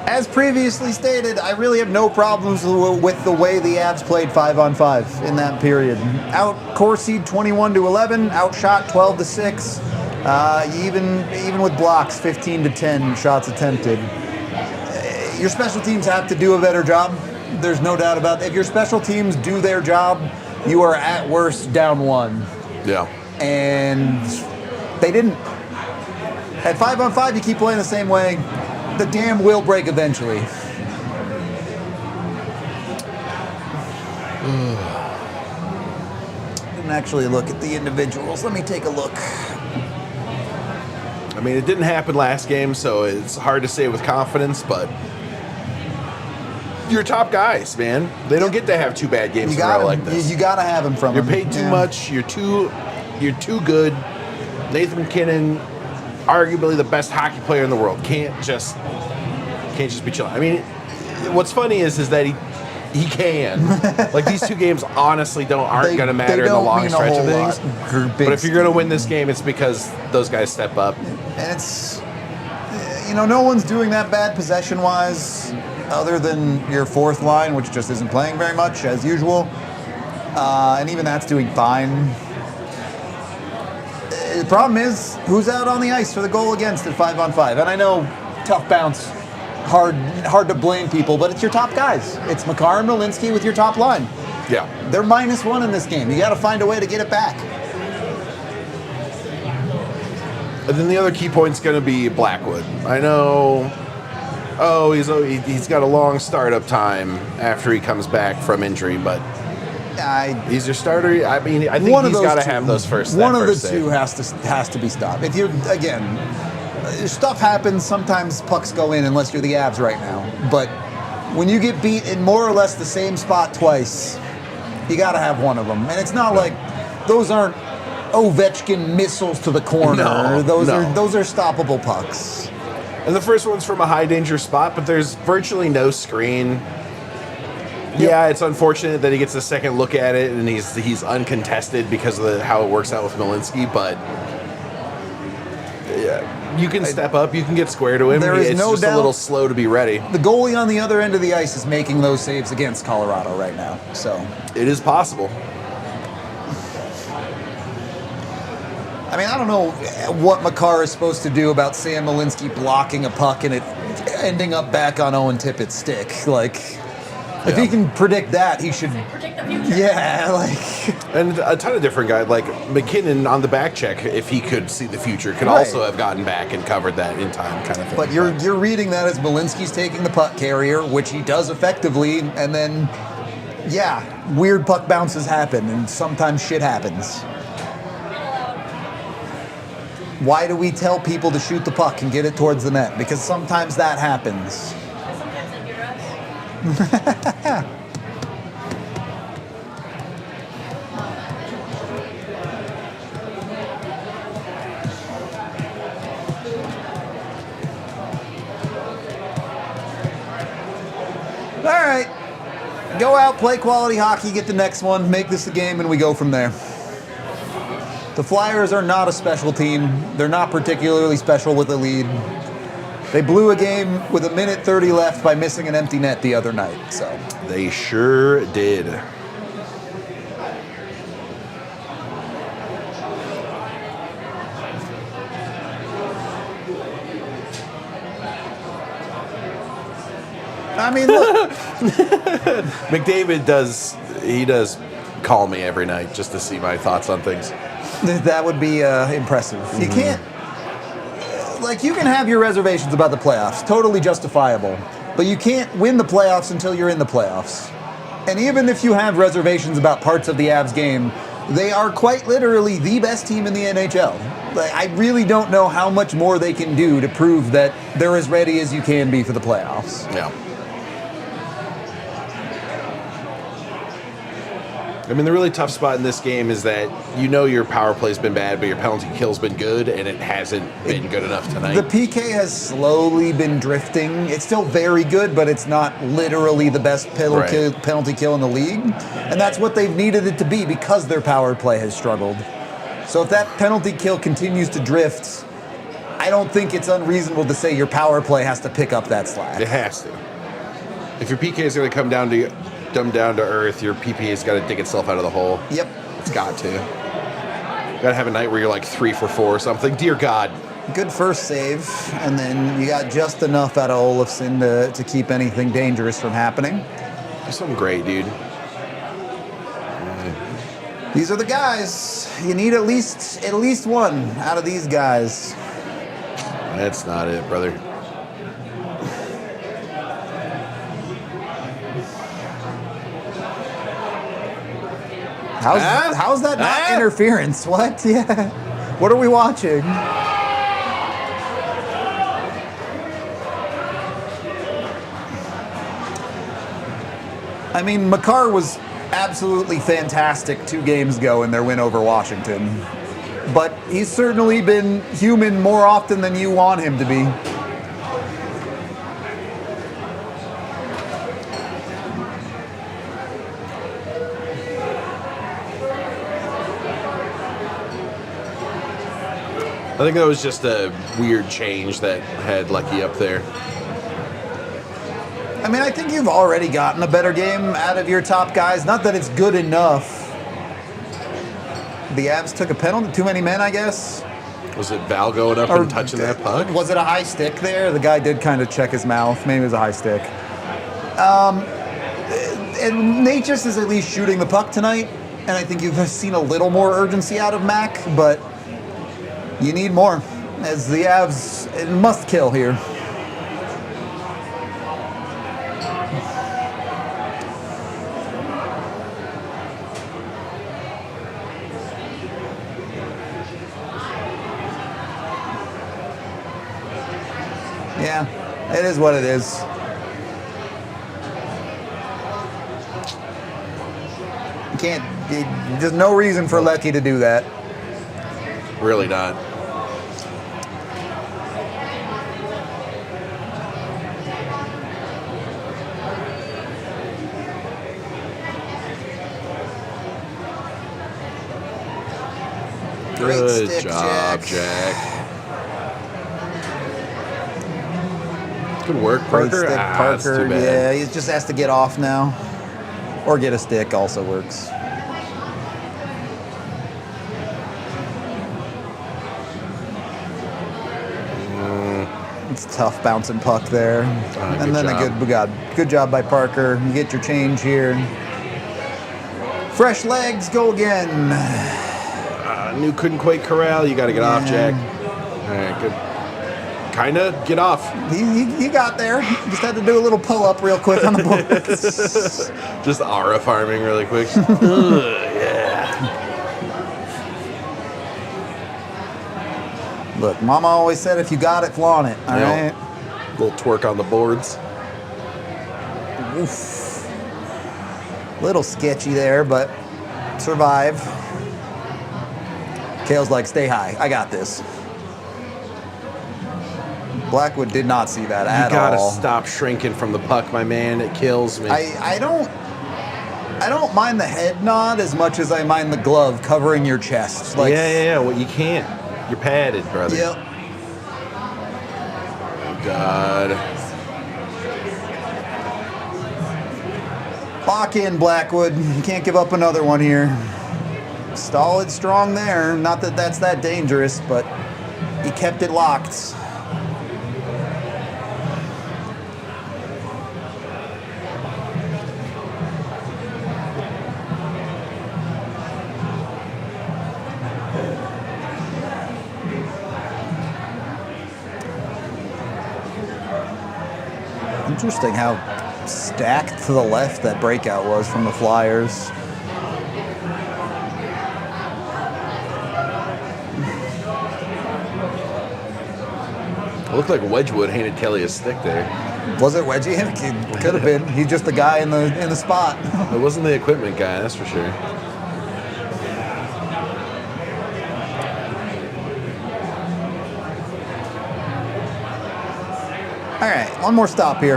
Speaker 1: As previously stated, I really have no problems with the way the Avs played 5-on-5 in that period. Out-Corsied 21-11, outshot 12-6. Even with blocks, 15-10 shots attempted. Your special teams have to do a better job. There's no doubt about that. If your special teams do their job, you are at worst down 1.
Speaker 2: Yeah.
Speaker 1: And they didn't. At 5-on-5, you keep playing the same way, the dam will break eventually. Didn't actually look at the individuals. Let me take a look.
Speaker 2: I mean, it didn't happen last game, so it's hard to say with confidence, but your top guys, man, they don't get to have 2 bad games in a row like this.
Speaker 1: You gotta have them from
Speaker 2: You're
Speaker 1: them.
Speaker 2: paid too much. You're too good. Nathan McKinnon, arguably the best hockey player in the world, can't just be chilling. I mean, what's funny is that he can. Like, these 2 games honestly aren't going to matter in the long stretch of things. But if you're going to win this game, it's because those guys step up.
Speaker 1: And it's, no one's doing that bad possession-wise, other than your 4th line, which just isn't playing very much as usual. And even that's doing fine. The problem is, who's out on the ice for the goal against at 5-on-5? And I know, tough bounce, hard to blame people, but it's your top guys. It's Makar and Malinsky with your top line.
Speaker 2: Yeah.
Speaker 1: They're -1 in this game. You got to find a way to get it back.
Speaker 2: And then the other key point's going to be Blackwood. I know, he's got a long startup time after he comes back from injury, but he's your starter. I mean, I think he's got to have those first.
Speaker 1: One of the
Speaker 2: save.
Speaker 1: two has to be stopped. If you stuff happens. Sometimes pucks go in unless you're the Avs right now. But when you get beat in more or less the same spot twice, you got to have one of them. And it's not like those aren't Ovechkin missiles to the corner.
Speaker 2: No,
Speaker 1: those are stoppable pucks.
Speaker 2: And the first one's from a high danger spot, but there's virtually no screen. Yeah, it's unfortunate that he gets a second look at it and he's uncontested because of how it works out with Malinsky, but yeah, you can step up, you can get square to him. It's just a little slow to be ready.
Speaker 1: The goalie on the other end of the ice is making those saves against Colorado right now. So
Speaker 2: it is possible.
Speaker 1: I mean, I don't know what Makar is supposed to do about Sam Malinsky blocking a puck and it ending up back on Owen Tippett's stick. Like, if he can predict that, he should
Speaker 3: Predict the future.
Speaker 1: Yeah,
Speaker 2: and a ton of different guys like McKinnon on the back check. If he could see the future, could also have gotten back and covered that in time, kind of thing.
Speaker 1: But you're reading that as Malinsky's taking the puck carrier, which he does effectively, and then weird puck bounces happen, and sometimes shit happens. Why do we tell people to shoot the puck and get it towards the net? Because sometimes that happens.
Speaker 3: Sometimes they hear us.
Speaker 1: All right. Go out, play quality hockey, get the next one, make this a game, and we go from there. The Flyers are not a special team. They're not particularly special with a lead. They blew a game with 1:30 left by missing an empty net the other night. So
Speaker 2: they sure did.
Speaker 1: I mean, look.
Speaker 2: McDavid does call me every night just to see my thoughts on things.
Speaker 1: That would be impressive. Mm-hmm. You can't, you can have your reservations about the playoffs, totally justifiable, but you can't win the playoffs until you're in the playoffs. And even if you have reservations about parts of the Avs game, they are quite literally the best team in the NHL. I really don't know how much more they can do to prove that they're as ready as you can be for the playoffs.
Speaker 2: Yeah. I mean, the really tough spot in this game is that your power play's been bad, but your penalty kill's been good, and it hasn't been good enough tonight.
Speaker 1: The PK has slowly been drifting. It's still very good, but it's not literally the best penalty kill in the league. And that's what they've needed it to be because their power play has struggled. So if that penalty kill continues to drift, I don't think it's unreasonable to say your power play has to pick up that slack.
Speaker 2: It has to. If your PK is going to come down to earth, your PP has got to dig itself out of the hole.
Speaker 1: Yep.
Speaker 2: It's got to. Got to have a night where you're like 3 for 4 or something. Dear God.
Speaker 1: Good first save, and then you got just enough out of Olafson to keep anything dangerous from happening.
Speaker 2: Do something great, dude.
Speaker 1: These are the guys. You need at least one out of these guys.
Speaker 2: That's not it, brother.
Speaker 1: How's that not interference? What? Yeah. What are we watching? I mean, Makar was absolutely fantastic 2 games ago in their win over Washington. But he's certainly been human more often than you want him to be.
Speaker 2: I think that was just a weird change that had Lucky up there.
Speaker 1: I mean, I think you've already gotten a better game out of your top guys. Not that it's good enough. The Avs took a penalty. Too many men, I guess.
Speaker 2: Was it Val going up and touching that puck?
Speaker 1: Was it a high stick there? The guy did kind of check his mouth. Maybe it was a high stick. And Natchez is at least shooting the puck tonight. And I think you've seen a little more urgency out of Mac. But you need more. As the Avs must kill here. Yeah, it is what it is. You can't. There's no reason for Lecky to do that.
Speaker 2: Really not.
Speaker 1: Great
Speaker 2: Good
Speaker 1: stick,
Speaker 2: job, Jack. Good work,
Speaker 1: Great
Speaker 2: Parker.
Speaker 1: stick,
Speaker 2: That's
Speaker 1: Parker.
Speaker 2: too bad.
Speaker 1: Yeah, he just has to get off now. Or get a stick also works. It's tough bouncing puck there. And then good job by Parker. You get your change here. Fresh legs, go again.
Speaker 2: New couldn't quite corral. You got to get off, Jack. All right, good. Kind of get off.
Speaker 1: He got there. Just had to do a little pull-up real quick on the boards.
Speaker 2: Just aura farming really quick. Yeah.
Speaker 1: Look, Mama always said if you got it, flaunt it. All right.
Speaker 2: Little twerk on the boards.
Speaker 1: Oof. Little sketchy there, but survive. Kale's like, stay high. I got this. Blackwood did not see that at all.
Speaker 2: You gotta stop shrinking from the puck, my man. It kills me.
Speaker 1: I don't mind the head nod as much as I mind the glove covering your chest. Like,
Speaker 2: yeah. Well, you can't. You're padded, brother.
Speaker 1: Yep.
Speaker 2: Oh, God.
Speaker 1: Lock in, Blackwood. You can't give up another one here. Solid, strong there. Not that that's that dangerous, but he kept it locked. Interesting how stacked to the left that breakout was from the Flyers.
Speaker 2: It looked like Wedgwood handed Kelly a stick there.
Speaker 1: Was it Wedgie? It could have been. He's just the guy in the spot.
Speaker 2: It wasn't the equipment guy, that's for sure.
Speaker 1: All right, one more stop here.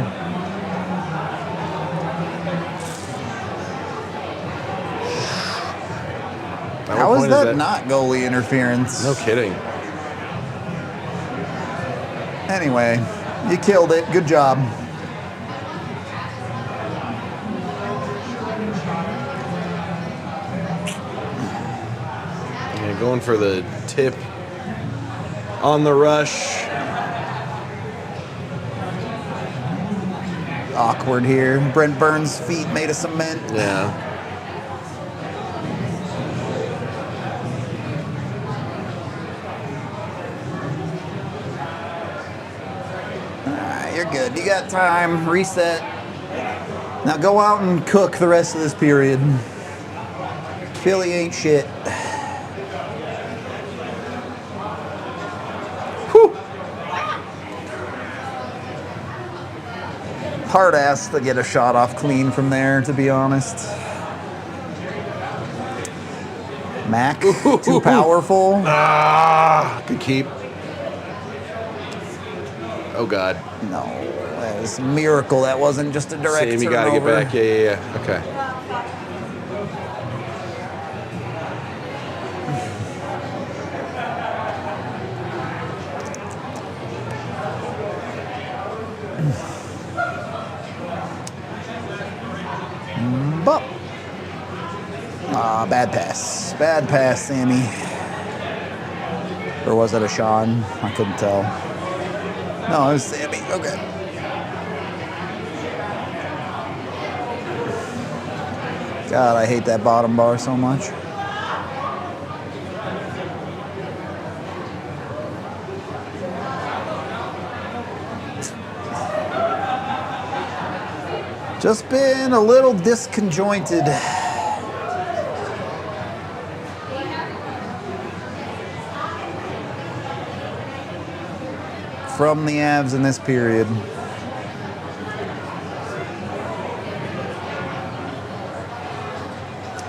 Speaker 1: How is that not goalie interference?
Speaker 2: No kidding.
Speaker 1: Anyway, you killed it. Good job.
Speaker 2: Yeah, going for the tip on the rush.
Speaker 1: Awkward here. Brent Burns' feet made of cement.
Speaker 2: Yeah.
Speaker 1: Alright, you're good. You got time. Reset. Now go out and cook the rest of this period. Philly ain't shit. Whew. Hard ass to get a shot off clean from there, to be honest. Mac, too powerful.
Speaker 2: Ah, good keep. Oh God.
Speaker 1: No, that was a miracle. That wasn't just a direct
Speaker 2: Sam, you gotta get
Speaker 1: turnover.
Speaker 2: back. Yeah. Okay.
Speaker 1: Bop. Ah, bad pass. Bad pass, Sammy. Or was it a Sean? I couldn't tell. No, it was Sammy. Okay. God, I hate that bottom bar so much. Just been a little disconjointed. From the Avs in this period.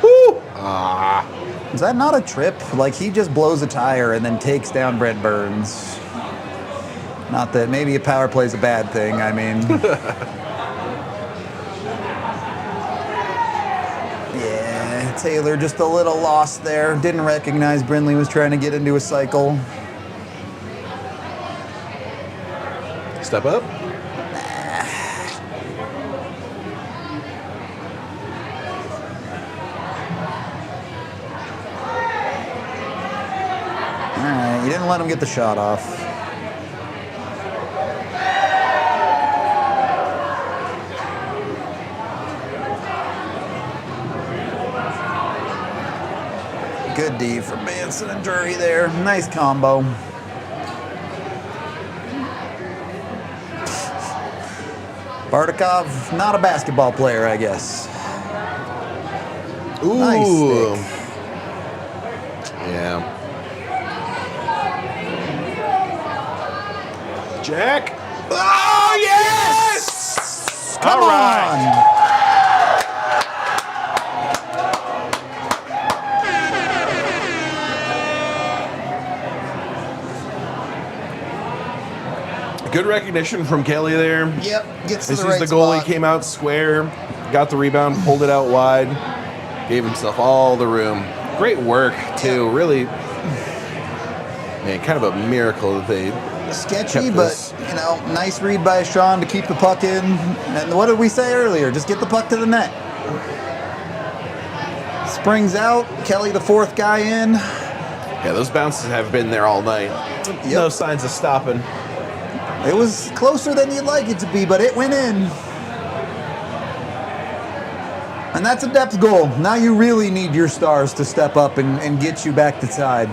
Speaker 2: Woo! Ah.
Speaker 1: Is that not a trip? Like, he just blows a tire and then takes down Brent Burns. Not that maybe a power play is a bad thing, I mean. Yeah, Taylor just a little lost there. Didn't recognize Brindley was trying to get into a cycle.
Speaker 2: Step up.
Speaker 1: Alright, you didn't let him get the shot off. Good D from Manson and Drury there. Nice combo. Bardakov, not a basketball player, I guess.
Speaker 2: Ooh.
Speaker 1: Nice stick.
Speaker 2: Yeah. Jack. Oh yes!
Speaker 1: Come
Speaker 2: All right.
Speaker 1: on!
Speaker 2: Good recognition from Kelly there.
Speaker 1: Yep, gets to
Speaker 2: This
Speaker 1: the
Speaker 2: is
Speaker 1: right
Speaker 2: the goal.
Speaker 1: spot.
Speaker 2: He came out square, got the rebound, pulled it out wide, gave himself all the room. Great work too.
Speaker 1: Yeah.
Speaker 2: Really, man, kind of a miracle that they
Speaker 1: Sketchy,
Speaker 2: kept
Speaker 1: but
Speaker 2: this.
Speaker 1: you know, nice read by Sean to keep the puck in. And what did we say earlier? Just get the puck to the net. Springs out. Kelly, the fourth guy in.
Speaker 2: Yeah, those bounces have been there all night. No signs of stopping.
Speaker 1: It was closer than you'd like it to be, but it went in. And that's a depth goal. Now you really need your stars to step up and get you back to tied.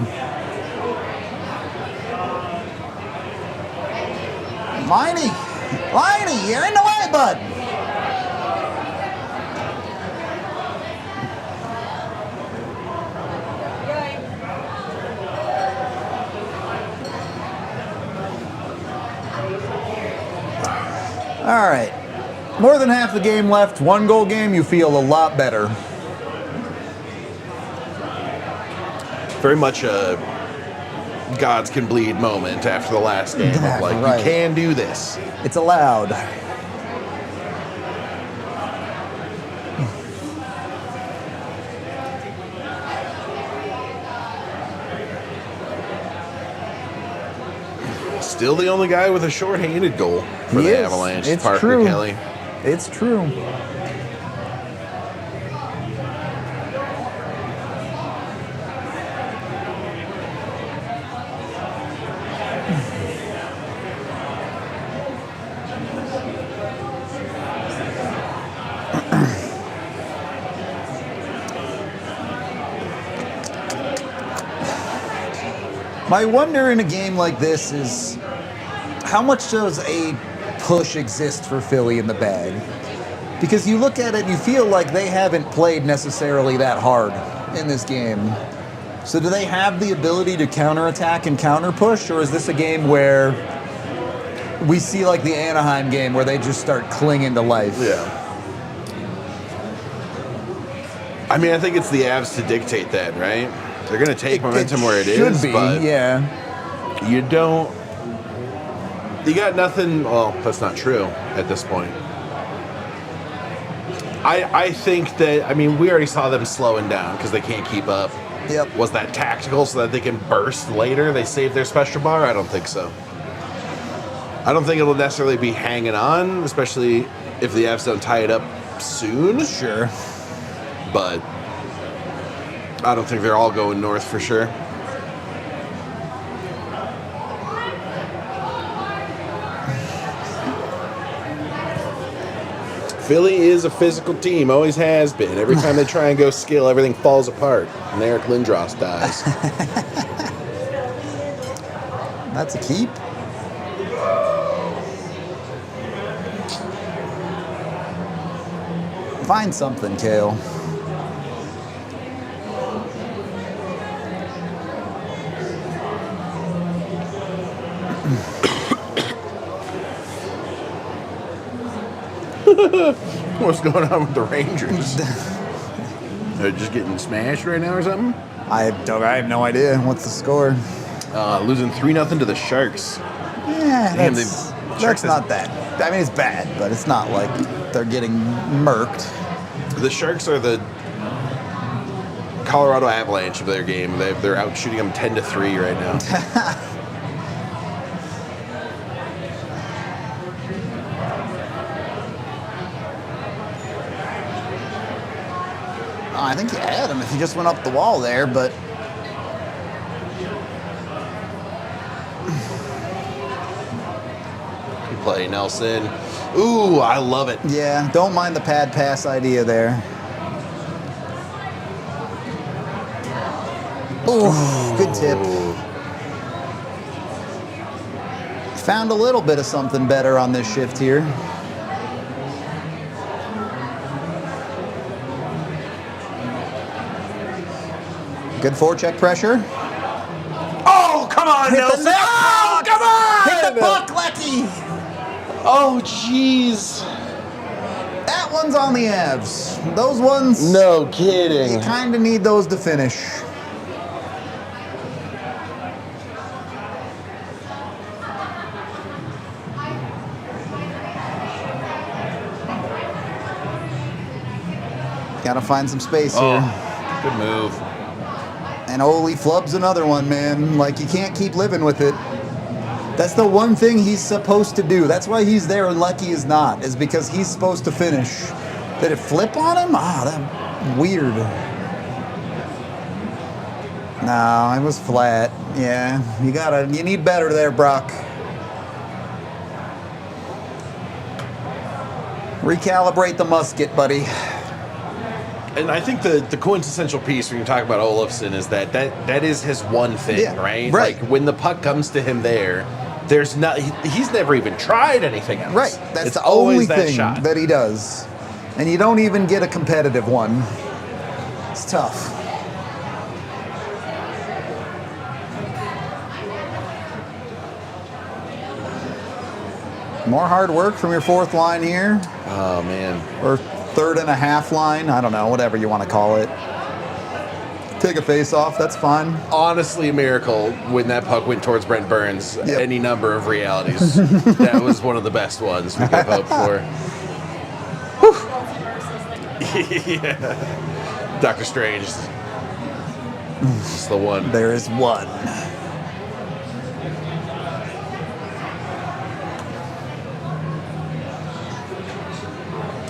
Speaker 1: Liney, you're in the way, bud. All right. More than half the game left. 1-goal game, you feel a lot better.
Speaker 2: Very much a gods can bleed moment after the last game. Of like,
Speaker 1: Right.
Speaker 2: you can do this.
Speaker 1: It's allowed.
Speaker 2: Still the only guy with a short-handed goal for
Speaker 1: He
Speaker 2: the
Speaker 1: is.
Speaker 2: Avalanche.
Speaker 1: It's
Speaker 2: Parker
Speaker 1: true.
Speaker 2: Kelly.
Speaker 1: It's true. My wonder in a game like this is how much does a push exist for Philly in the bag? Because you look at it and you feel like they haven't played necessarily that hard in this game. So do they have the ability to counterattack and counter push, or is this a game where we see like the Anaheim game where they just start clinging to life?
Speaker 2: Yeah. I mean, I think it's the Avs to dictate that, right? They're going to take momentum where it is,
Speaker 1: should be,
Speaker 2: but
Speaker 1: yeah.
Speaker 2: you don't. You got nothing. Well, that's not true at this point. I think that, I mean, we already saw them slowing down because they can't keep up.
Speaker 1: Yep.
Speaker 2: Was that tactical so that they can burst later? They save their special bar? I don't think so. I don't think it'll necessarily be hanging on, especially if the Avs don't tie it up soon.
Speaker 1: Sure.
Speaker 2: But I don't think they're all going north for sure. Philly is a physical team, always has been. Every time they try and go skill, everything falls apart, and Eric Lindros dies.
Speaker 1: That's a keep. Find something, Kale.
Speaker 2: What's going on with the Rangers? They're just getting smashed right now or something?
Speaker 1: I have no idea. What's the score?
Speaker 2: Losing 3-0 to the Sharks.
Speaker 1: Yeah,
Speaker 2: Damn,
Speaker 1: that's not that. I mean, it's bad, but it's not like they're getting murked.
Speaker 2: The Sharks are the Colorado Avalanche of their game. They're out shooting them 10-3 right now.
Speaker 1: I think you had him if you just went up the wall there, but
Speaker 2: Play Nelson. Ooh, I love it.
Speaker 1: yeah, don't mind the pad pass idea there. Ooh, good tip. Found a little bit of something better on this shift here. Good forecheck pressure.
Speaker 2: Oh, come on,
Speaker 1: Hit
Speaker 2: Nelson.
Speaker 1: the net.
Speaker 2: Oh, come on.
Speaker 1: Hit the puck, Lecky.
Speaker 2: Oh, jeez.
Speaker 1: That one's on the Avs. Those ones,
Speaker 2: No
Speaker 1: you
Speaker 2: kidding.
Speaker 1: kind of need those to finish. Gotta find some space here.
Speaker 2: Good move.
Speaker 1: And Ole flubs another one, man. Like, you can't keep living with it. That's the one thing he's supposed to do. That's why he's there and Lecky is not, is because he's supposed to finish. Did it flip on him? That weird. No, it was flat. Yeah, you need better there, Brock. Recalibrate the musket, buddy.
Speaker 2: And I think the quintessential piece when you talk about Olofsson is that is his one thing,
Speaker 1: Yeah,
Speaker 2: right?
Speaker 1: right.
Speaker 2: Like when the puck comes to him there, there's not he's never even tried anything else.
Speaker 1: Right, that's
Speaker 2: it's
Speaker 1: the
Speaker 2: always
Speaker 1: only
Speaker 2: that
Speaker 1: thing
Speaker 2: shot.
Speaker 1: that he does. And you don't even get a competitive one. It's tough. More hard work from your fourth line here,
Speaker 2: Oh man.
Speaker 1: or third and a half line. I don't know, whatever you want to call it. Take a face off, that's fine.
Speaker 2: Honestly, a miracle when that puck went towards Brent Burns.
Speaker 1: Yep.
Speaker 2: Any number of realities. That was one of the best ones we could have hoped for. Yeah. Doctor Strange. It's the one.
Speaker 1: There is one.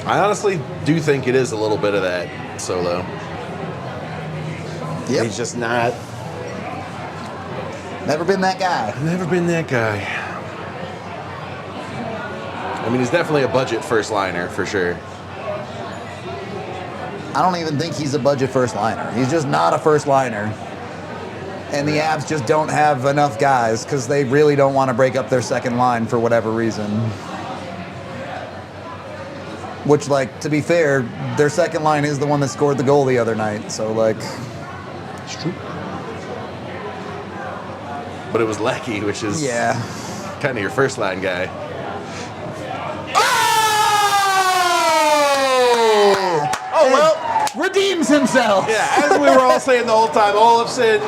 Speaker 2: I honestly do think it is a little bit of that Solo.
Speaker 1: Yep.
Speaker 2: He's just not.
Speaker 1: Never been that guy.
Speaker 2: Never been that guy. I mean, he's definitely a budget first liner for sure.
Speaker 1: I don't even think he's a budget first liner. He's just not a first liner. And the Avs just don't have enough guys because they really don't want to break up their second line for whatever reason. Which, like, to be fair, their second line is the one that scored the goal the other night. So, like,
Speaker 2: It's true. But it was Lecky, which is kind of your first line guy.
Speaker 1: Oh, well, redeems himself.
Speaker 2: Yeah, as we were all saying the whole time, Olofsson,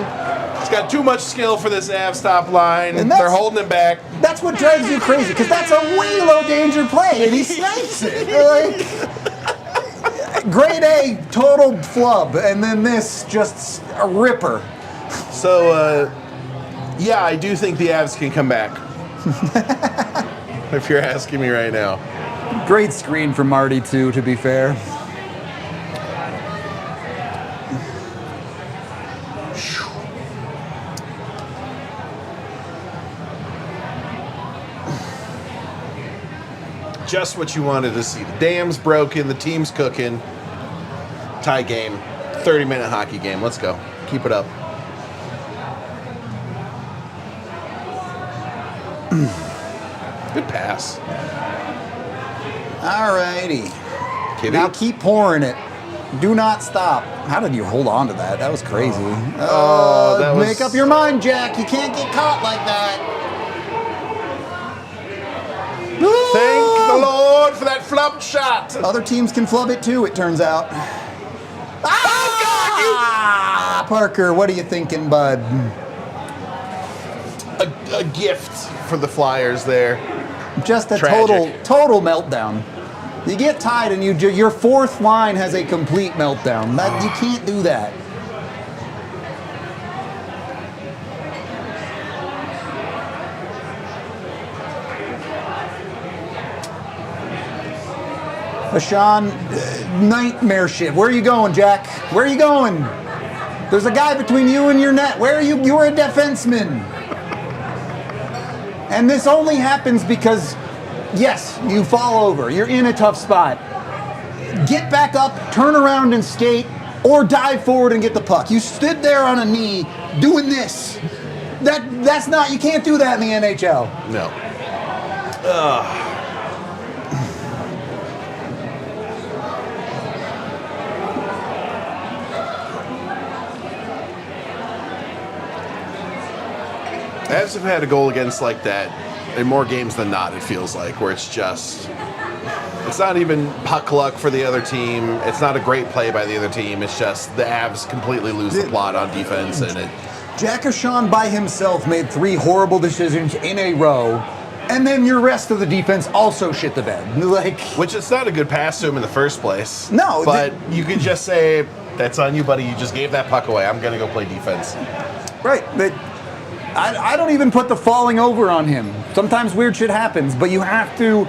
Speaker 2: he's got too much skill for this Avs top line.
Speaker 1: And
Speaker 2: They're holding him back.
Speaker 1: That's what drives you crazy, because that's a way low danger play, and he snipes it. Like, grade A, total flub, and then this, just a ripper.
Speaker 2: So, yeah, I do think the Avs can come back. If you're asking me right now.
Speaker 1: Great screen from Marty, too, to be fair.
Speaker 2: Just what you wanted to see. The dam's broken, the team's cooking. Tie game. 30-minute hockey game. Let's go. Keep it up. Good pass.
Speaker 1: Alrighty.
Speaker 2: Kitty.
Speaker 1: Now keep pouring it. Do not stop. How did you hold on to that? That was crazy.
Speaker 2: That was...
Speaker 1: Make up your mind, Jack. You can't get caught like that.
Speaker 2: Thank the Lord for that flop shot.
Speaker 1: Other teams can flub it too, it turns out. Ah, Parker, what are you thinking, bud?
Speaker 2: A gift for the Flyers there.
Speaker 1: Just a
Speaker 2: Tragic.
Speaker 1: total meltdown. You get tied and your fourth line has a complete meltdown. You can't do that. Sean, nightmare shit. Where are you going, Jack? Where are you going? There's a guy between you and your net. Where are you? You're a defenseman. And this only happens because, yes, you fall over. You're in a tough spot. Get back up, turn around and skate, or dive forward and get the puck. You stood there on a knee doing this. That's not, you can't do that in the NHL.
Speaker 2: No. Avs have had a goal against like that in more games than not, it feels like, where it's not even puck luck for the other team. It's not a great play by the other team. It's just the Avs completely lose the plot on defense. And
Speaker 1: Jack O'Shawn by himself made 3 horrible decisions in a row, and then your rest of the defense also shit the bed.
Speaker 2: Which is not a good pass to him in the first place.
Speaker 1: No.
Speaker 2: But you could just say, that's on you, buddy. You just gave that puck away. I'm going to go play defense.
Speaker 1: Right. But I don't even put the falling over on him. Sometimes weird shit happens, but you have to,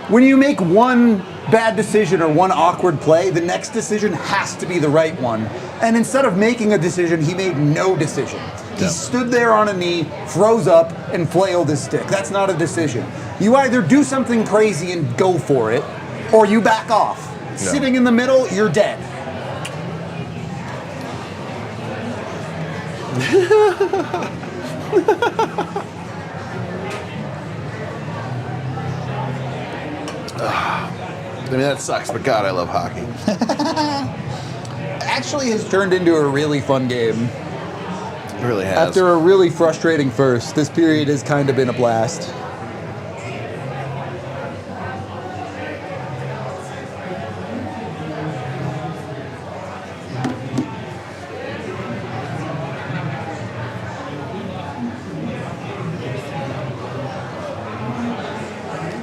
Speaker 1: when you make one bad decision or one awkward play, the next decision has to be the right one. And instead of making a decision, he made no decision. He stood there on a knee, froze up, and flailed his stick. That's not a decision. You either do something crazy and go for it, or you back off. No. Sitting in the middle, you're dead.
Speaker 2: I mean, that sucks, but God, I love hockey.
Speaker 1: Actually has turned into a really fun game.
Speaker 2: It really has.
Speaker 1: After a really frustrating first, this period has kind of been a blast.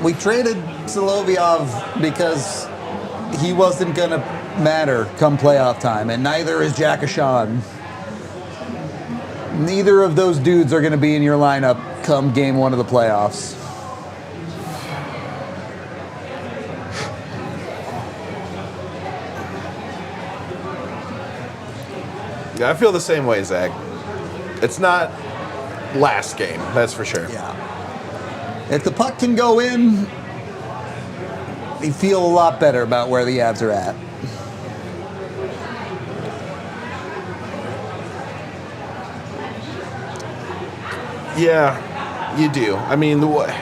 Speaker 1: We traded Solovyov because he wasn't going to matter come playoff time, and neither is Jack O'Shawn. Neither of those dudes are going to be in your lineup come game 1 of the playoffs.
Speaker 2: Yeah, I feel the same way, Zach. It's not last game, that's for sure.
Speaker 1: Yeah. If the puck can go in, you feel a lot better about where the Avs are at.
Speaker 2: Yeah, you do. I mean, I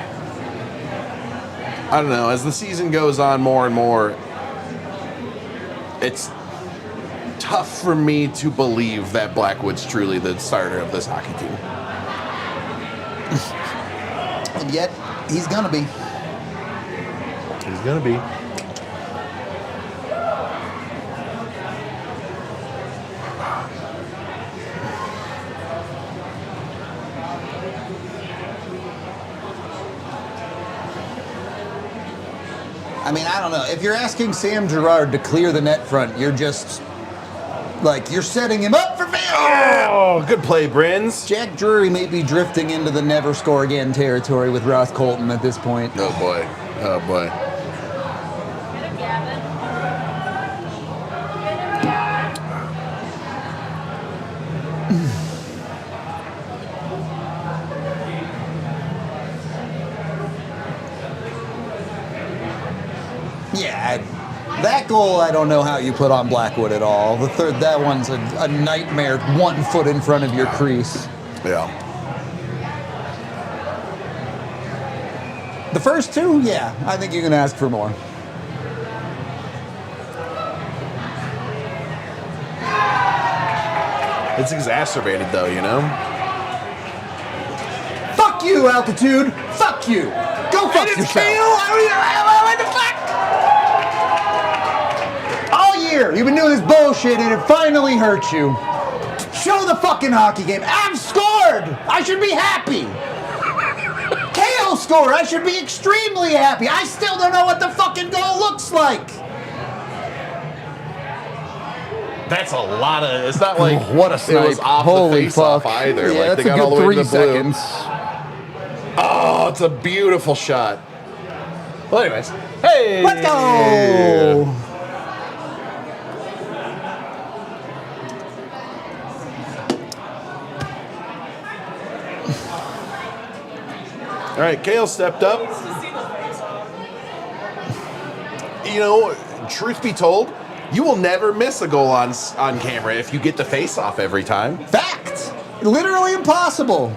Speaker 2: don't know. As the season goes on more and more, it's tough for me to believe that Blackwood's truly the starter of this hockey team.
Speaker 1: And yet, he's gonna be.
Speaker 2: He's gonna be.
Speaker 1: I mean, I don't know. If you're asking Sam Girard to clear the net front, you're just like you're setting him up for failure.
Speaker 2: Oh, good play, Brins.
Speaker 1: Jack Drury may be drifting into the never score again territory with Ross Colton at this point.
Speaker 2: Oh boy. Oh boy.
Speaker 3: Get him, Gavin. Get him, Gavin.
Speaker 1: Yeah, that goal I don't know how you put on Blackwood at all. The third, that one's a nightmare 1 foot in front of your crease.
Speaker 2: Yeah.
Speaker 1: The first two, yeah, I think you can ask for more.
Speaker 2: It's exacerbated though, you know?
Speaker 1: Fuck you, Altitude! Fuck you! Go fuck yourself! What the fuck? All year, you've been doing this bullshit and it finally hurt you. Show the fucking hockey game. I've scored! I should be happy! KO scored! I should be extremely happy! I still don't know what the fucking goal looks like!
Speaker 2: That's a lot of. It's not like
Speaker 1: What a
Speaker 2: it
Speaker 1: snipe.
Speaker 2: was off
Speaker 1: Holy
Speaker 2: the face-off
Speaker 1: fuck.
Speaker 2: either.
Speaker 1: Yeah,
Speaker 2: like
Speaker 1: that's
Speaker 2: they
Speaker 1: a
Speaker 2: got all
Speaker 1: good
Speaker 2: the way
Speaker 1: 3
Speaker 2: to the blue.
Speaker 1: seconds.
Speaker 2: Oh, it's a beautiful shot. Well, anyways, hey,
Speaker 1: Let's go!
Speaker 2: All right, Kale stepped up. You know, truth be told, you will never miss a goal on camera if you get the face-off every time.
Speaker 1: Fact! Literally impossible.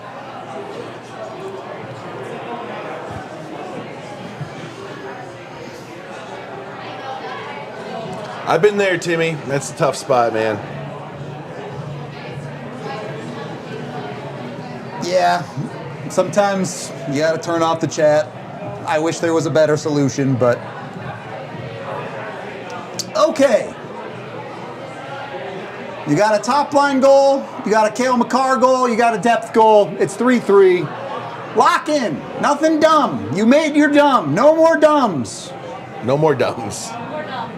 Speaker 2: I've been there, Timmy. That's a tough spot, man.
Speaker 1: Yeah, sometimes you gotta turn off the chat. I wish there was a better solution, but okay. You got a top line goal, you got a Cale Makar goal, you got a depth goal. It's 3-3. Lock in. Nothing dumb. You made your dumb. No more dumbs.
Speaker 2: No more dumbs.
Speaker 3: We're done.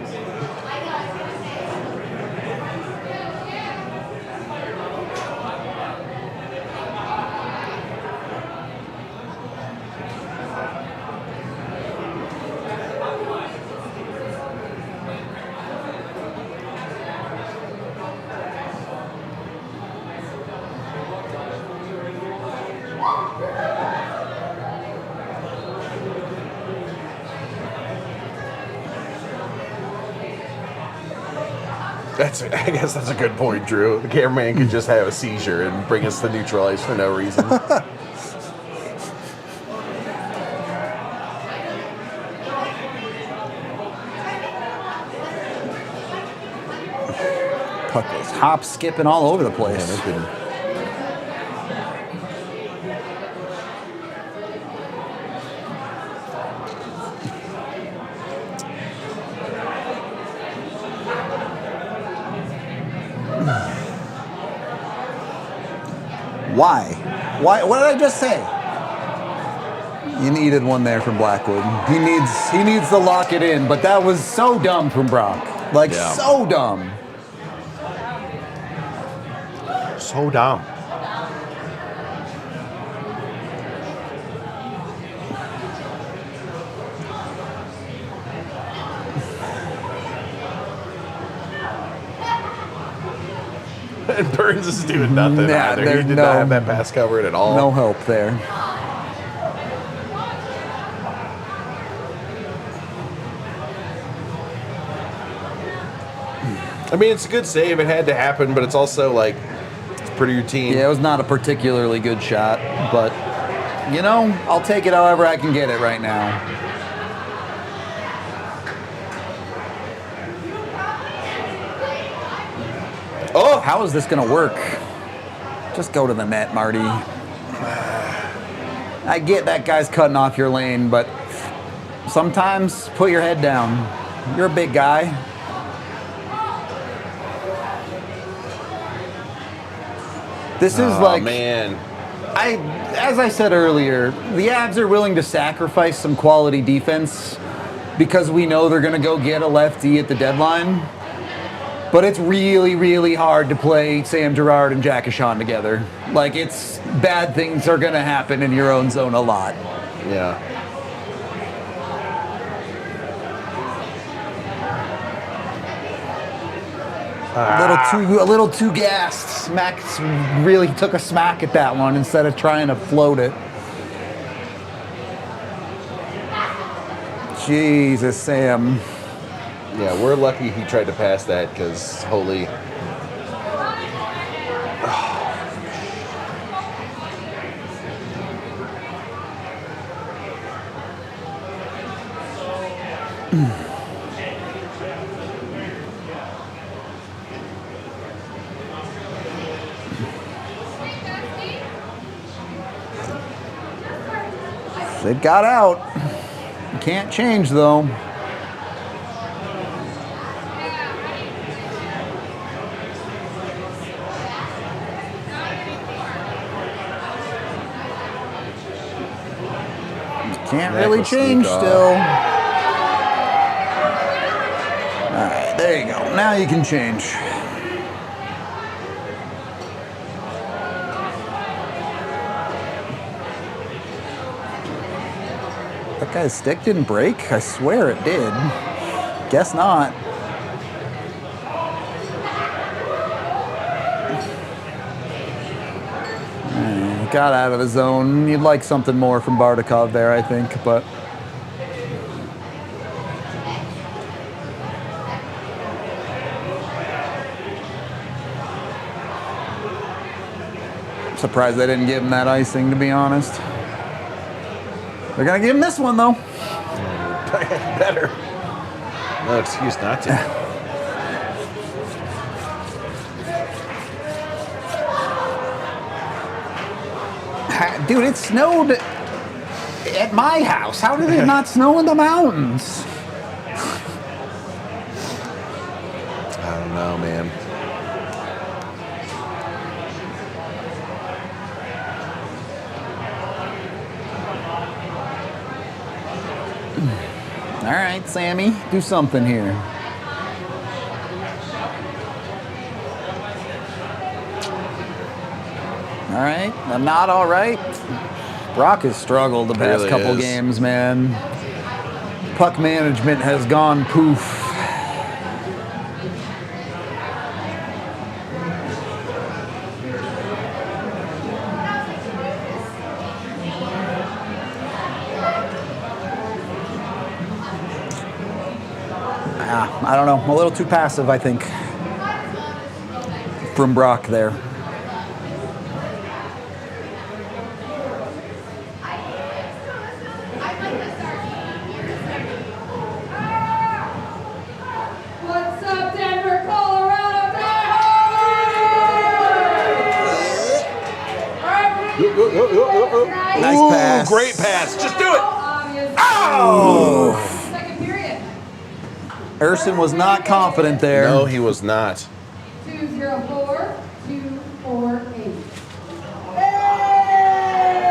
Speaker 2: I guess that's a good point, Drew. The cameraman could just have a seizure and bring us to neutral ice for no reason.
Speaker 1: Puck was hop skipping all over the place.
Speaker 2: Man, it didn't.
Speaker 1: Why? Why? What did I just say? You needed one there from Blackwood. He needs to lock it in, but that was so dumb from Brock. Like,
Speaker 2: Yeah.
Speaker 1: so dumb.
Speaker 2: So dumb. And Burns is doing nothing
Speaker 1: Nah,
Speaker 2: either. He
Speaker 1: there's
Speaker 2: did
Speaker 1: no-
Speaker 2: not have that pass covered at all.
Speaker 1: No help there.
Speaker 2: I mean, it's a good save. It had to happen, but it's also like it's pretty routine.
Speaker 1: Yeah, it was not a particularly good shot, but you know, I'll take it however I can get it right now.
Speaker 2: Oh,
Speaker 1: How is this gonna work? Just go to the net, Marty. I get that guy's cutting off your lane, but sometimes put your head down. You're a big guy. This is like,
Speaker 2: man.
Speaker 1: as I said earlier, the Avs are willing to sacrifice some quality defense because we know they're going to go get a lefty at the deadline. But it's really, really hard to play Sam Girard and Jack Ashawn together. Like, it's bad things are going to happen in your own zone a lot.
Speaker 2: Yeah.
Speaker 1: A little too gassed. Max really took a smack at that one instead of trying to float it. Jesus, Sam.
Speaker 2: Yeah, we're lucky he tried to pass that because holy.
Speaker 1: It got out. Can't change, though. Can't really
Speaker 2: Necklace
Speaker 1: change
Speaker 2: sneak off.
Speaker 1: still. All right, there you go. Now you can change. That guy's stick didn't break? I swear it did. Guess not. Got out of the zone. You'd like something more from Bardakov there, I think, but I'm surprised they didn't give him that icing, to be honest. They're gonna give him this one, though.
Speaker 2: Better. No excuse not to.
Speaker 1: Dude, it snowed at my house. How did it not snow in the mountains?
Speaker 2: I don't know, man.
Speaker 1: All right, Sammy, do something here. All right, I'm not all right. Brock has struggled the past
Speaker 2: Really
Speaker 1: couple
Speaker 2: is.
Speaker 1: games, man. Puck management has gone poof. I don't know. I'm a little too passive, I think, from Brock there.
Speaker 3: What's up, Denver, Colorado?
Speaker 1: Nice
Speaker 2: Ooh,
Speaker 1: pass.
Speaker 2: great pass. Just do it.
Speaker 3: Oh! Second period.
Speaker 1: Urson was not confident there.
Speaker 2: No, he was not.
Speaker 3: 204, 248. Hey,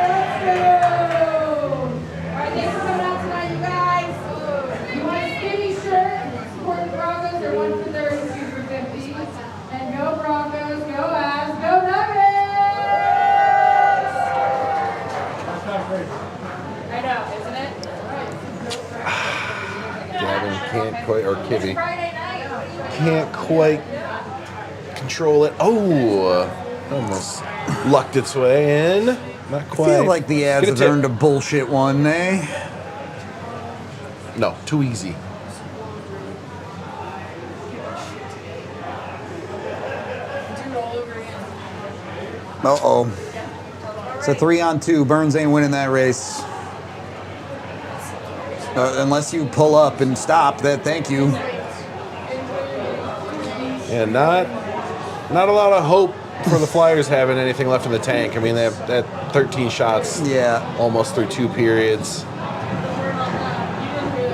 Speaker 3: let's go! Alright, thanks for coming out tonight, you guys. You want a skinny shirt, support the Broncos, they're 1 for 30, 2 for 50. And go Broncos, go Avs, go Nuggets! I know, isn't it?
Speaker 2: Gavin can't quite, or Kibby,
Speaker 3: Friday night.
Speaker 2: can't quite control it. Oh, almost lucked its way in. Not
Speaker 1: I
Speaker 2: quite.
Speaker 1: feel like the ads
Speaker 2: Get a
Speaker 1: have
Speaker 2: tip.
Speaker 1: earned a bullshit one, eh?
Speaker 2: No, too easy.
Speaker 1: Uh-oh. It's a 3-on-2. Burns ain't winning that race. Unless you pull up and stop that, thank you.
Speaker 2: And not a lot of hope for the Flyers having anything left in the tank. I mean, they have that 13 shots
Speaker 1: Yeah.
Speaker 2: almost through 2 periods.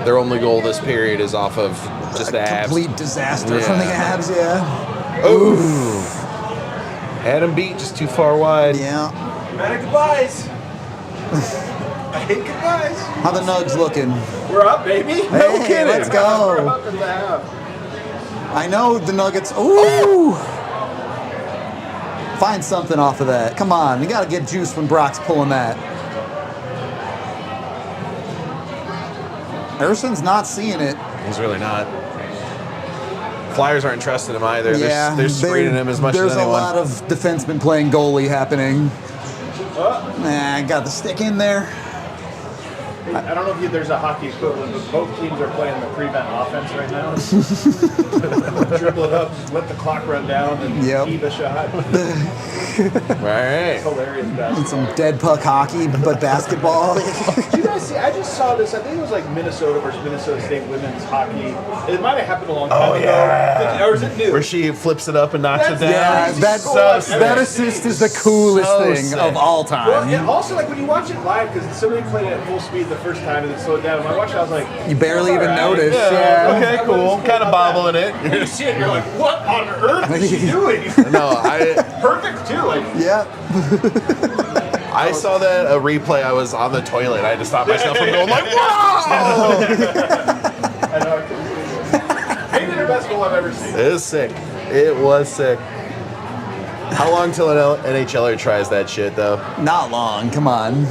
Speaker 2: Their only goal this period is off of just the abs.
Speaker 1: Complete disaster from the
Speaker 2: Yeah.
Speaker 1: abs, yeah.
Speaker 2: Ooh. Had him beat just too far wide.
Speaker 1: Yeah.
Speaker 4: Manic goodbyes. I hate goodbyes.
Speaker 1: How the Nugs looking?
Speaker 4: We're up, baby.
Speaker 1: Hey,
Speaker 2: kidding.
Speaker 1: let's
Speaker 4: We're
Speaker 1: go.
Speaker 4: up in the half.
Speaker 1: I know the Nuggets. Ooh! Find something off of that. Come on. You got to get juice when Brock's pulling that. Erson's not seeing it.
Speaker 2: He's really not. Flyers aren't trusting him either.
Speaker 1: Yeah,
Speaker 2: They're screening him as much as
Speaker 1: there's
Speaker 2: anyone.
Speaker 1: a lot of defensemen playing goalie happening. Nah, got the stick in there.
Speaker 4: I don't know if there's a hockey equivalent, but both teams are playing the prevent offense right now. Dribble it up, let the clock run down, and
Speaker 1: Yep.
Speaker 4: heave a shot.
Speaker 2: Right.
Speaker 4: Hilarious
Speaker 1: And
Speaker 4: basketball.
Speaker 1: some dead puck hockey, but basketball.
Speaker 4: Did you guys see? I just saw this. I think it was like Minnesota versus Minnesota State women's hockey. It might have happened a long time ago.
Speaker 2: yeah.
Speaker 4: Or is it new?
Speaker 2: Where she flips it up and knocks it down.
Speaker 1: Yeah, that,
Speaker 4: So
Speaker 1: that assist is the coolest
Speaker 2: So
Speaker 1: thing
Speaker 2: sick.
Speaker 1: of all
Speaker 4: Well,
Speaker 1: time.
Speaker 4: and also like when you watch it live, because somebody played it at full speed the first time and then slowed down. When I watched it, I was like,
Speaker 1: You barely even
Speaker 4: "All right."
Speaker 1: notice.
Speaker 2: Yeah,
Speaker 1: Yeah.
Speaker 2: okay, cool. Kind of bobbling it.
Speaker 4: You see it, and you're like, what on earth is she doing?
Speaker 2: No,
Speaker 4: Perfect too. Like,
Speaker 1: Yeah.
Speaker 2: I saw that a replay. I was on the toilet. I had to stop myself from going like, "Wow!"
Speaker 4: I know. I couldn't believe it. Maybe the best goal I've ever seen.
Speaker 2: It was sick. It was sick. How long till an NHLer tries that shit though?
Speaker 1: Not long. Come on.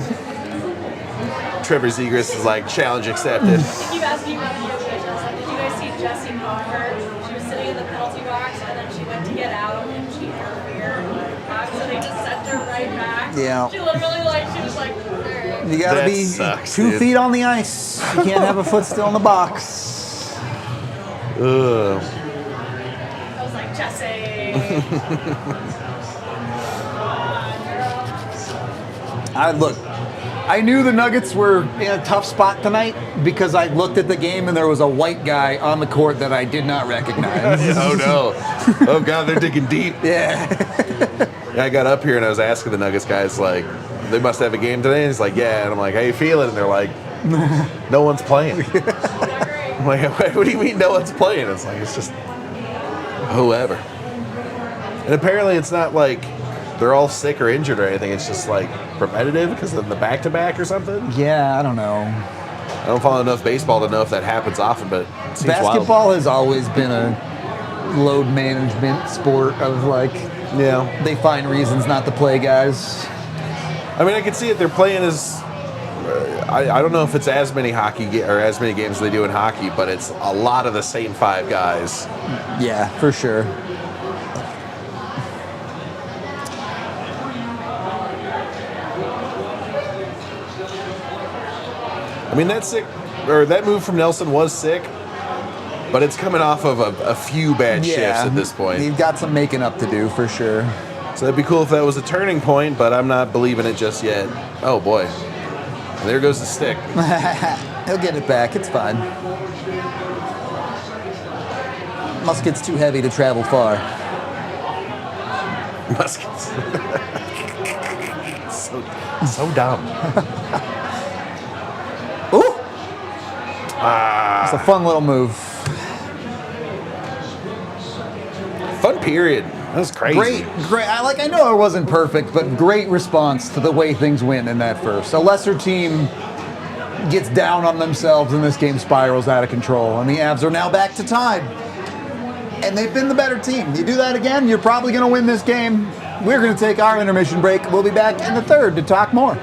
Speaker 2: Trevor Zegras is like, challenge accepted.
Speaker 3: I keep asking you about the OHL stuff. Did you guys see Jessie Walker? She was sitting in the penalty box and then she went to get out and she interfered. So they just sent her right back.
Speaker 1: Yeah.
Speaker 3: She literally she was like, "Alright."
Speaker 1: You gotta
Speaker 2: That
Speaker 1: be
Speaker 2: sucks,
Speaker 1: 2
Speaker 2: dude.
Speaker 1: feet on the ice. You can't have a foot still in the box.
Speaker 2: Ugh.
Speaker 3: I was like, Jessie.
Speaker 1: I knew the Nuggets were in a tough spot tonight because I looked at the game and there was a white guy on the court that I did not recognize.
Speaker 2: Oh no. Oh god, they're digging deep.
Speaker 1: Yeah.
Speaker 2: I got up here and I was asking the Nuggets guys, like, they must have a game today. And he's like, yeah. And I'm like, how you feeling? And they're like, no one's playing. I'm like, what do you mean no one's playing? It's like, it's just whoever. And apparently it's not like they're all sick or injured or anything. It's just like repetitive because of the back-to-back or something.
Speaker 1: Yeah, I don't know.
Speaker 2: I don't follow enough baseball to know if that happens often, but it seems
Speaker 1: Basketball has always been a load management sport of like,
Speaker 2: wild. Yeah.
Speaker 1: they find reasons not to play guys.
Speaker 2: I mean, I can see it. They're playing as I don't know if it's as many or as many games as they do in hockey, but it's a lot of the same 5 guys.
Speaker 1: Yeah, for sure.
Speaker 2: I mean, that move from Nelson was sick, but it's coming off of a few bad shifts at this point.
Speaker 1: You've got some making up to do for sure.
Speaker 2: So it'd be cool if that was a turning point, but I'm not believing it just yet. Oh boy. And there goes the stick.
Speaker 1: He'll get it back. It's fine. Musket's too heavy to travel far.
Speaker 2: Muskets. so dumb.
Speaker 1: Ooh! It's a fun little move.
Speaker 2: Fun period. That was crazy.
Speaker 1: Great. I know it wasn't perfect, but great response to the way things went in that first. A lesser team gets down on themselves and this game spirals out of control. And the Avs are now back to tied. And they've been the better team. You do that again, you're probably going to win this game. We're going to take our intermission break. We'll be back in the third to talk more.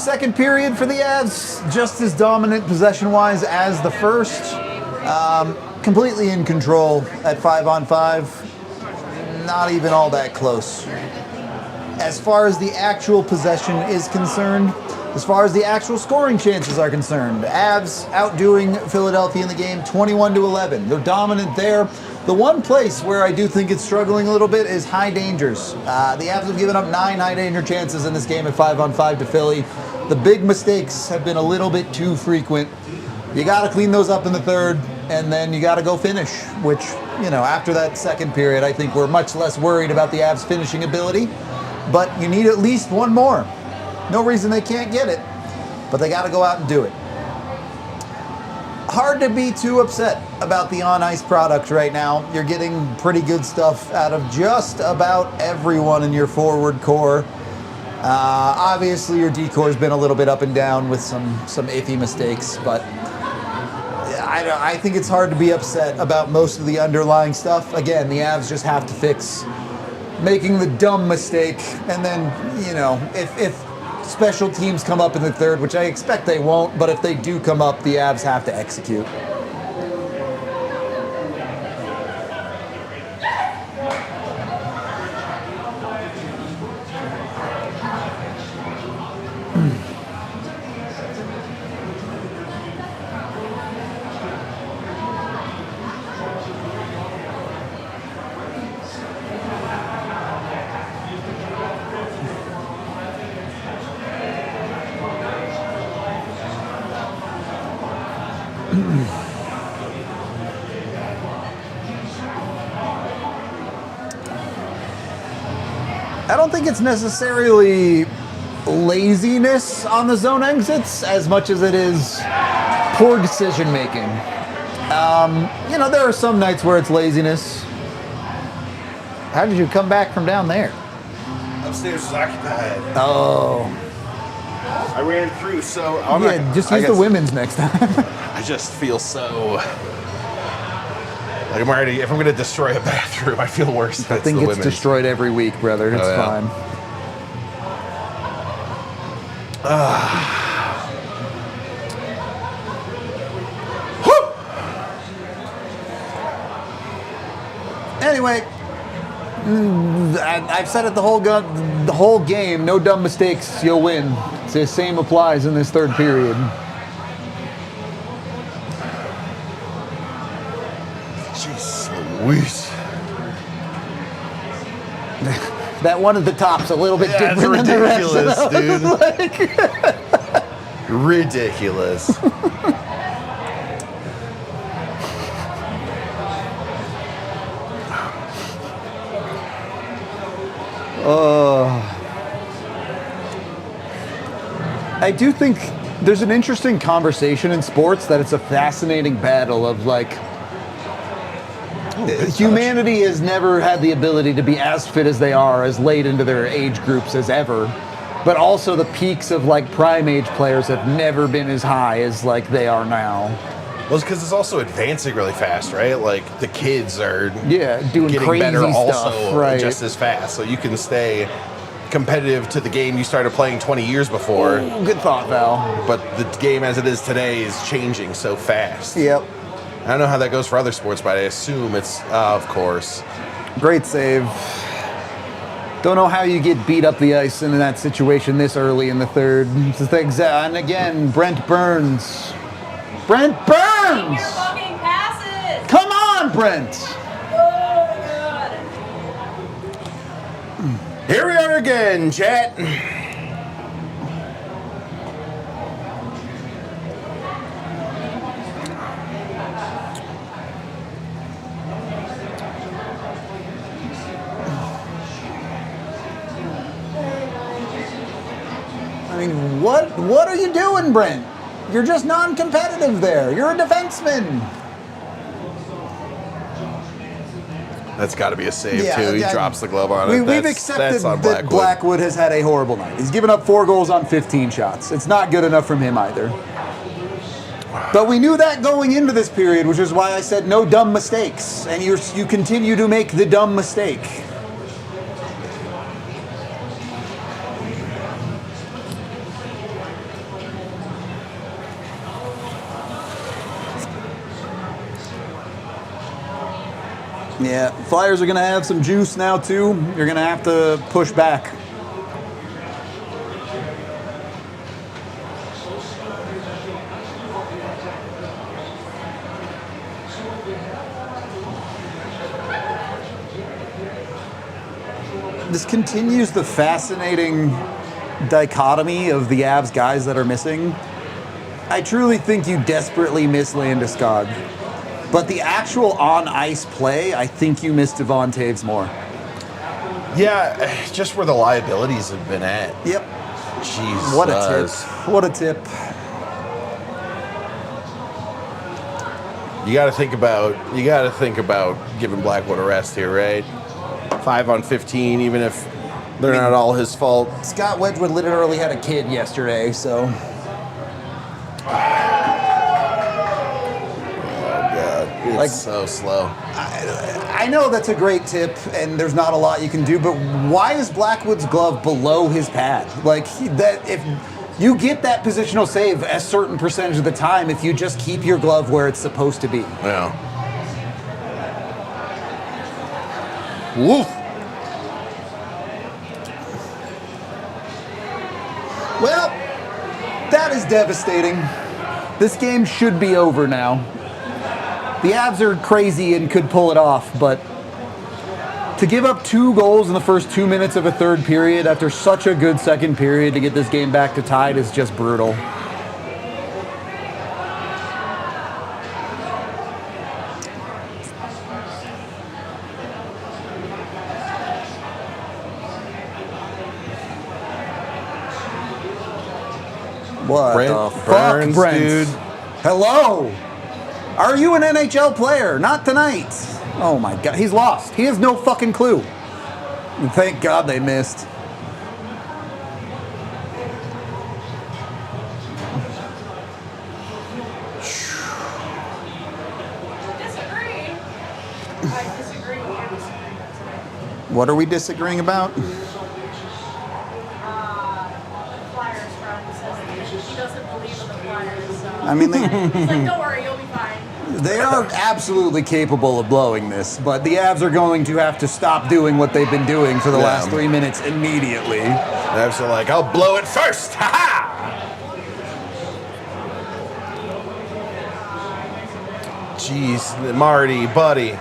Speaker 1: Second period for the Avs, just as dominant possession-wise as the first. Completely in control at 5-on-5. Not even all that close. As far as the actual possession is concerned, as far as the actual scoring chances are concerned, Avs outdoing Philadelphia in the game 21-11. They're dominant there. The one place where I do think it's struggling a little bit is high dangers. The Avs have given up 9 high danger chances in this game at 5-on-5 to Philly. The big mistakes have been a little bit too frequent. You got to clean those up in the third, and then you got to go finish, which, you know, after that second period, I think we're much less worried about the Avs' finishing ability. But you need at least one more. No reason they can't get it, but they got to go out and do it. Hard to be too upset about the on-ice product right now. You're getting pretty good stuff out of just about everyone in your forward core. Obviously, your decor has been a little bit up and down with some iffy mistakes, but I think it's hard to be upset about most of the underlying stuff. Again, the Avs just have to fix making the dumb mistake, and then, you know, if special teams come up in the third, which I expect they won't, but if they do come up, the Avs have to execute. I don't think it's necessarily laziness on the zone exits as much as it is poor decision making. You know, there are some nights where it's laziness. How did you come back from down there?
Speaker 2: Upstairs is occupied.
Speaker 1: Oh.
Speaker 2: I ran through, so
Speaker 1: Just use the women's next time.
Speaker 2: I just feel so. Like I'm already. If I'm going to destroy a bathroom, I feel worse.
Speaker 1: I think it's destroyed every week, brother. It's fine. Anyway, I've said it the whole game. No dumb mistakes, you'll win. The same applies in this third period.
Speaker 2: Jeez Louise.
Speaker 1: That one at the top's a little bit different than the rest of
Speaker 2: dude. Ridiculous.
Speaker 1: I do think there's an interesting conversation in sports that it's a fascinating battle of like humanity has never had the ability to be as fit as they are as late into their age groups as ever, but also the peaks of like prime age players have never been as high as like they are now.
Speaker 2: Well, it's because it's also advancing really fast, right? Like the kids are
Speaker 1: doing
Speaker 2: getting
Speaker 1: crazy
Speaker 2: better
Speaker 1: stuff,
Speaker 2: also
Speaker 1: right?
Speaker 2: Just as fast, so you can stay competitive to the game you started playing 20 years before.
Speaker 1: Ooh, good thought, Val.
Speaker 2: But the game as it is today is changing so fast.
Speaker 1: Yep.
Speaker 2: I don't know how that goes for other sports, but I assume it's, of course.
Speaker 1: Great save. Don't know how you get beat up the ice in that situation this early in the third. And again, Brent Burns. Brent Burns!
Speaker 3: Your fucking passes!
Speaker 1: Come on, Brent!
Speaker 3: Oh, God.
Speaker 2: Here we are again, chat.
Speaker 1: I mean, what are you doing, Brent? You're just non-competitive there. You're a defenseman.
Speaker 2: That's got to be a save, too. He drops the glove on it.
Speaker 1: We've accepted that Blackwood has had a horrible night. He's given up 4 goals on 15 shots. It's not good enough from him either. But we knew that going into this period, which is why I said no dumb mistakes. And you continue to make the dumb mistake. Yeah, Flyers are going to have some juice now, too. You're going to have to push back. This continues the fascinating dichotomy of the Avs guys that are missing. I truly think you desperately miss Landeskog. But the actual on-ice play, I think you miss Devon Taves more.
Speaker 2: Yeah, just where the liabilities have been at.
Speaker 1: Yep.
Speaker 2: Jesus.
Speaker 1: What a tip. What a tip.
Speaker 2: You got to think about giving Blackwood a rest here, right? 5 on 15, even if they're not all his fault.
Speaker 1: Scott Wedgwood literally had a kid yesterday, so...
Speaker 2: It's so slow.
Speaker 1: I know that's a great tip, and there's not a lot you can do, but why is Blackwood's glove below his pad? Like, that if you get that positional save a certain percentage of the time if you just keep your glove where it's supposed to be.
Speaker 2: Yeah. Woof.
Speaker 1: Well, that is devastating. This game should be over now. The Avs are crazy and could pull it off, but to give up 2 goals in the first 2 minutes of a third period after such a good second period to get this game back to tied is just brutal. What
Speaker 2: Brent
Speaker 1: the
Speaker 2: Burns,
Speaker 1: fuck, Brent?
Speaker 2: dude.
Speaker 1: Hello? Are you an NHL player? Not tonight. Oh my god, he's lost. He has no fucking clue. And thank God they missed.
Speaker 3: Disagree. I disagree with your disagreement.
Speaker 1: What are we disagreeing about?
Speaker 3: The Flyers friend says that he doesn't believe in the Flyers, so.
Speaker 1: I mean,
Speaker 3: He's like, don't worry, you'll be fine.
Speaker 1: they are absolutely capable of blowing this, but the Avs are going to have to stop doing what they've been doing for the last 3 minutes immediately.
Speaker 2: The Avs are like, I'll blow it first. Ha ha! Jeez, Marty, buddy.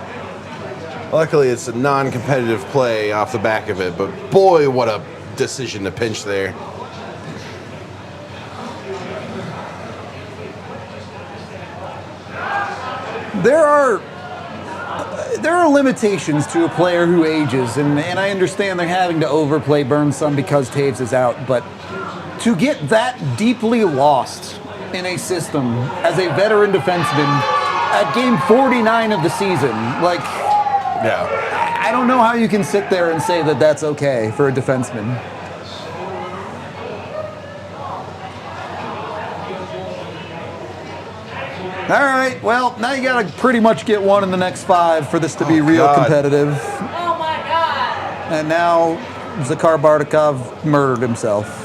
Speaker 2: Luckily, it's a non-competitive play off the back of it, but boy, what a decision to pinch there.
Speaker 1: There are limitations to a player who ages, and I understand they're having to overplay Burns some because Taves is out, but to get that deeply lost in a system as a veteran defenseman at game 49 of the season, like,
Speaker 2: Yeah.
Speaker 1: I don't know how you can sit there and say that that's okay for a defenseman. All right, well, now you got to pretty much get one in the next 5 for this to be real
Speaker 2: God.
Speaker 1: competitive.
Speaker 3: Oh my god.
Speaker 1: And now Zakhar Bardakov murdered himself.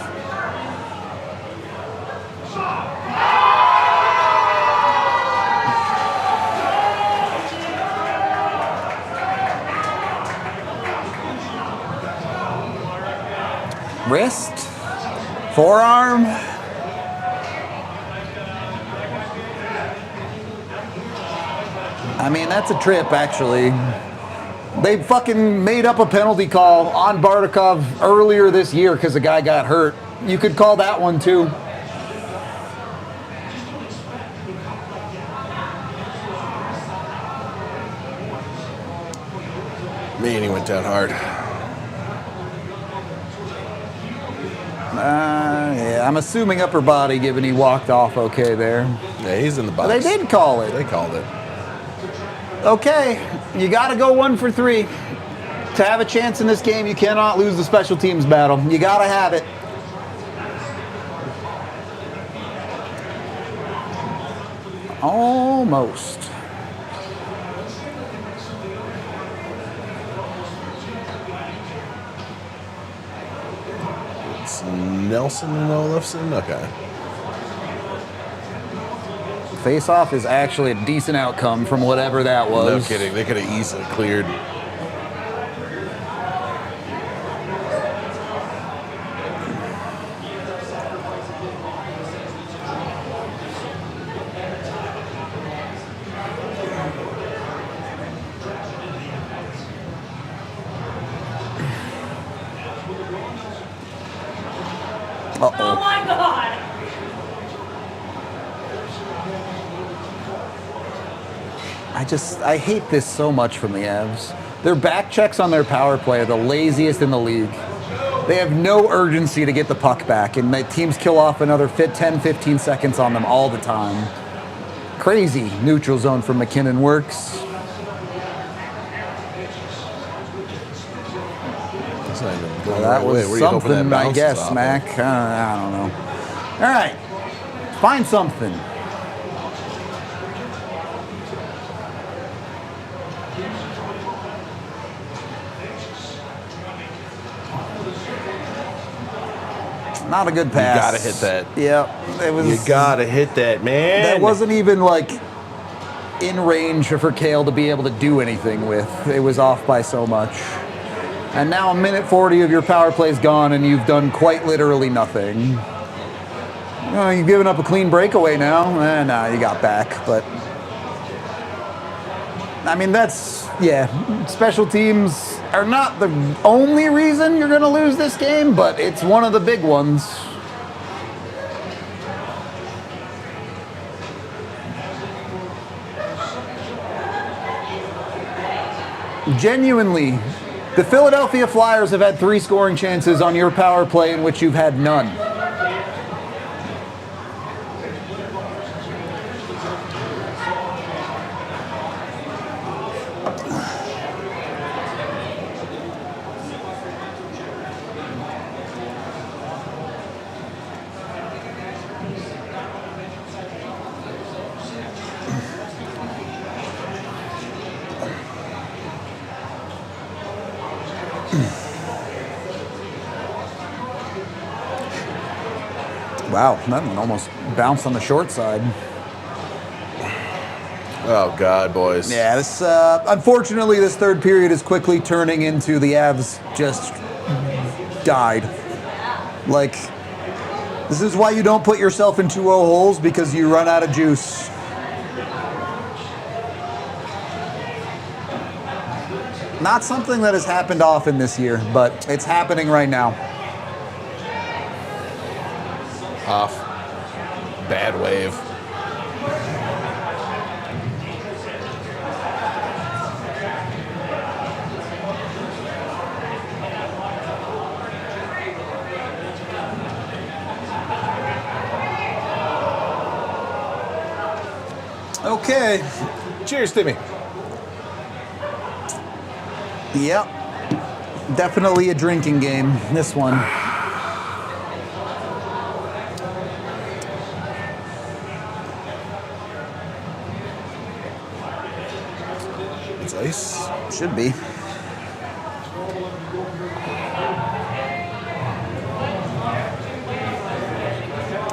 Speaker 1: Wrist, forearm. I mean, that's a trip, actually. They fucking made up a penalty call on Bardakov earlier this year because the guy got hurt. You could call that one, too.
Speaker 2: Man, he went down hard.
Speaker 1: Yeah, I'm assuming upper body, given he walked off okay there.
Speaker 2: Yeah, he's in the box.
Speaker 1: They did call it.
Speaker 2: They called it.
Speaker 1: Okay, you got to go 1 for 3. To have a chance in this game, you cannot lose the special teams battle. You got to have it. Almost. It's
Speaker 2: Nelson and Olofsson? Okay.
Speaker 1: face-off is actually a decent outcome from whatever that was.
Speaker 2: No kidding. They could have easily cleared.
Speaker 3: Oh my god!
Speaker 1: I hate this so much from the Avs. Their back checks on their power play are the laziest in the league. They have no urgency to get the puck back, and the teams kill off another 10, 15 seconds on them all the time. Crazy neutral zone from McKinnon works.
Speaker 2: It's not even
Speaker 1: Well,
Speaker 2: going
Speaker 1: that
Speaker 2: the right way.
Speaker 1: was
Speaker 2: Where are you hoping that
Speaker 1: something, I
Speaker 2: bounces
Speaker 1: guess,
Speaker 2: off of?
Speaker 1: Mac. I don't know. All right, find something. Not a good pass.
Speaker 2: You gotta hit that.
Speaker 1: Yeah, it was.
Speaker 2: You gotta hit that, man.
Speaker 1: That wasn't even like in range for Kale to be able to do anything with. It was off by so much. And now a minute 40 of your power play's gone, and you've done quite literally nothing. You've given up a clean breakaway now. Nah, you got back, but I mean special teams are not the only reason you're going to lose this game, but it's one of the big ones. Genuinely, the Philadelphia Flyers have had 3 scoring chances on your power play in which you've had none. Wow, that one almost bounced on the short side.
Speaker 2: Oh, God, boys.
Speaker 1: Yeah, this unfortunately, this third period is quickly turning into the Avs just died. Like, this is why you don't put yourself in 2-0 holes, because you run out of juice. Not something that has happened often this year, but it's happening right now.
Speaker 2: Off. Bad wave.
Speaker 1: Okay.
Speaker 2: Cheers, Timmy.
Speaker 1: Yep. Definitely a drinking game, this one.
Speaker 2: It's ice.
Speaker 1: Should be.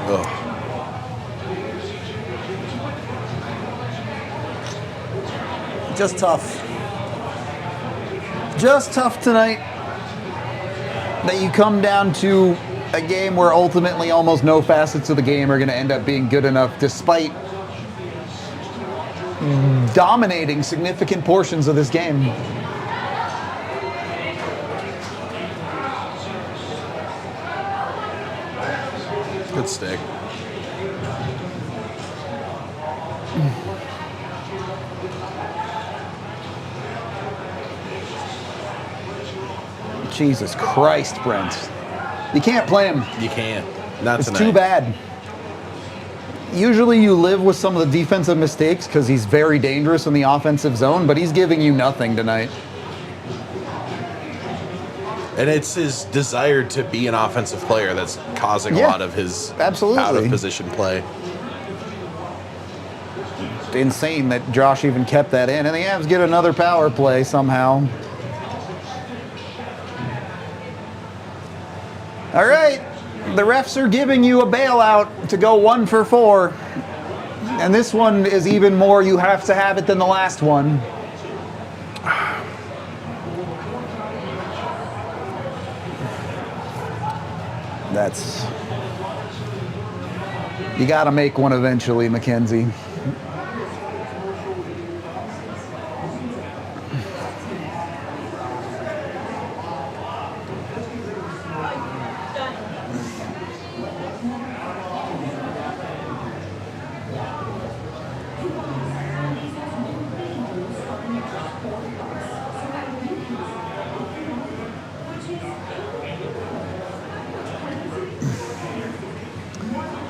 Speaker 2: Oh.
Speaker 1: Just tough. Just tough tonight that you come down to a game where ultimately almost no facets of the game are going to end up being good enough, despite dominating significant portions of this game.
Speaker 2: Good stick.
Speaker 1: Jesus Christ, Brent. You can't play him.
Speaker 2: You can't. Not
Speaker 1: It's
Speaker 2: tonight.
Speaker 1: too bad. Usually you live with some of the defensive mistakes because he's very dangerous in the offensive zone, but he's giving you nothing tonight.
Speaker 2: And it's his desire to be an offensive player that's causing a
Speaker 1: Yeah,
Speaker 2: lot of his
Speaker 1: absolutely.
Speaker 2: out of position play.
Speaker 1: Insane that Josh even kept that in, and the Avs get another power play somehow. All right, the refs are giving you a bailout to go 1 for 4. And this one is even more you have to have it than the last one. That's... You gotta make one eventually, Mackenzie.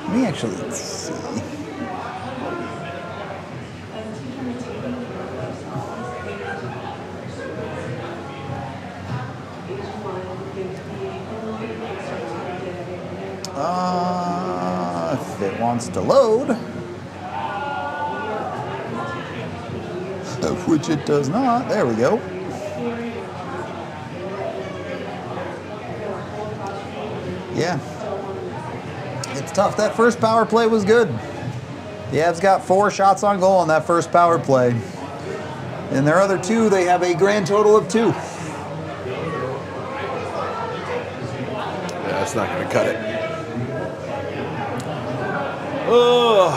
Speaker 1: Let me actually see. If it wants to load, of which it does not. There we go. Yeah. It's tough. That first power play was good. The Avs got 4 shots on goal on that first power play. In their other 2, they have a grand total of 2.
Speaker 2: Yeah, that's not going to cut it. Oh.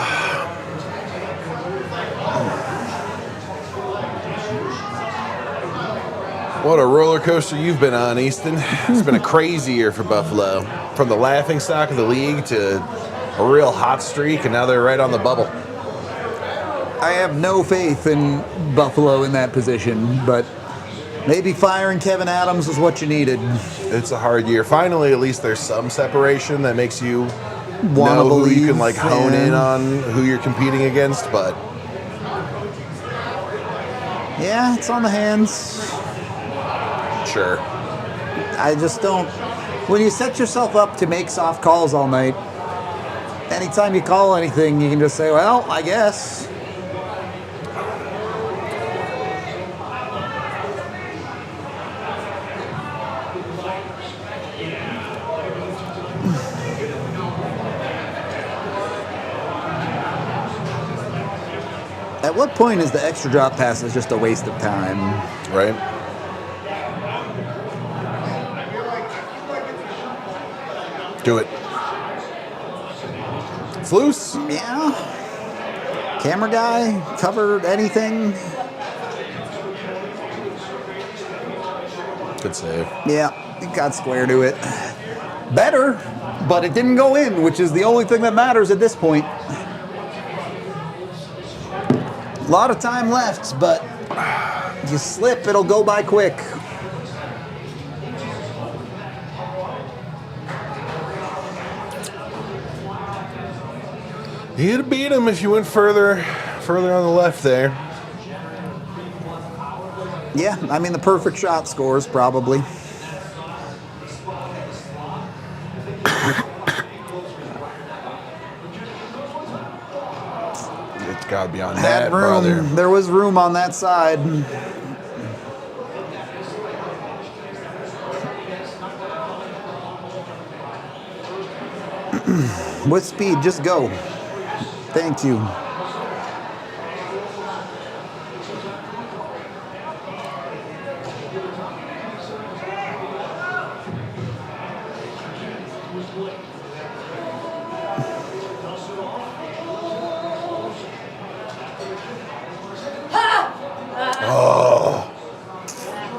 Speaker 2: What a roller coaster you've been on, Easton. It's been a crazy year for Buffalo. From the laughingstock of the league to a real hot streak, and now they're right on the bubble.
Speaker 1: I have no faith in Buffalo in that position, but maybe firing Kevin Adams was what you needed.
Speaker 2: It's a hard year. Finally, at least there's some separation that makes you
Speaker 1: Wanna
Speaker 2: know who you
Speaker 1: believe,
Speaker 2: can like hone
Speaker 1: yeah.
Speaker 2: in on who you're competing against, but
Speaker 1: Yeah, it's on the hands.
Speaker 2: sure.
Speaker 1: I just don't... When you set yourself up to make soft calls all night, anytime you call anything, you can just say, well, I guess. At what point is the extra drop passes just a waste of time?
Speaker 2: Right? Do it. It's loose.
Speaker 1: Yeah. Camera guy, covered anything.
Speaker 2: Good save.
Speaker 1: Yeah, it got square to it. Better, but it didn't go in, which is the only thing that matters at this point. A lot of time left, but if you slip, it'll go by quick.
Speaker 2: You'd beat him if you went further on the left there.
Speaker 1: Yeah, I mean, the perfect shot scores, probably.
Speaker 2: It's got to be on
Speaker 1: Had
Speaker 2: that,
Speaker 1: room.
Speaker 2: brother.
Speaker 1: There was room on that side. With speed, just go. Thank you.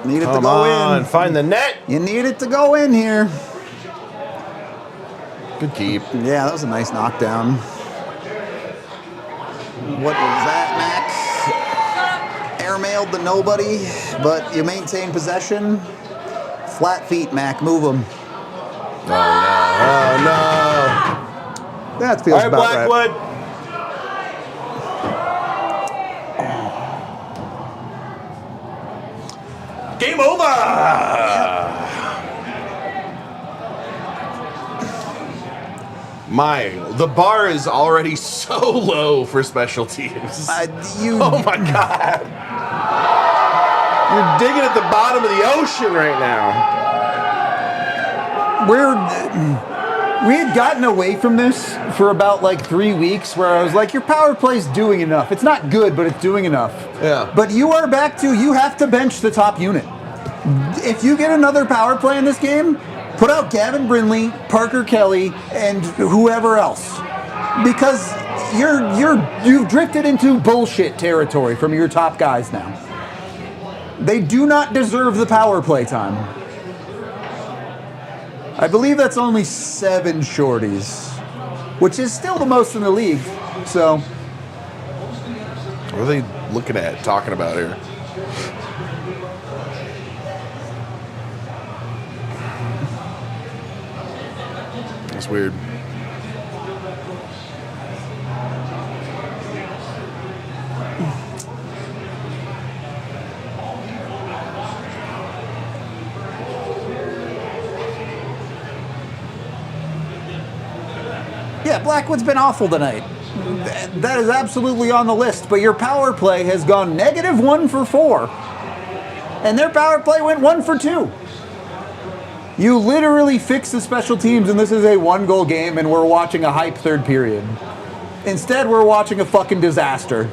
Speaker 1: Need it to
Speaker 2: Come
Speaker 1: go
Speaker 2: on,
Speaker 1: in.
Speaker 2: find the net.
Speaker 1: You need it to go in here.
Speaker 2: Good keep.
Speaker 1: Yeah, that was a nice knockdown. What was that, Mac? Airmailed to nobody, but you maintain possession. Flat feet, Mac. Move them.
Speaker 2: Oh, no.
Speaker 1: That feels
Speaker 2: All right,
Speaker 1: about right.
Speaker 2: Blackwood. Game over. The bar is already so low for special teams. Oh my God. You're digging at the bottom of the ocean right now.
Speaker 1: We had gotten away from this for about like 3 weeks where I was like, your power play's doing enough. It's not good, but it's doing enough.
Speaker 2: Yeah.
Speaker 1: But you are back to, you have to bench the top unit. If you get another power play in this game, put out Gavin Brindley, Parker Kelly, and whoever else. Because you've drifted into bullshit territory from your top guys now. They do not deserve the power play time. I believe that's only 7 shorties, which is still the most in the league. So,
Speaker 2: What are they looking at, talking about here? That's weird.
Speaker 1: yeah, Blackwood's been awful tonight. That is absolutely on the list, but your power play has gone -1 for 4. And their power play went 1 for 2. You literally fixed the special teams, and this is a 1-goal game, and we're watching a hype third period. Instead, we're watching a fucking disaster.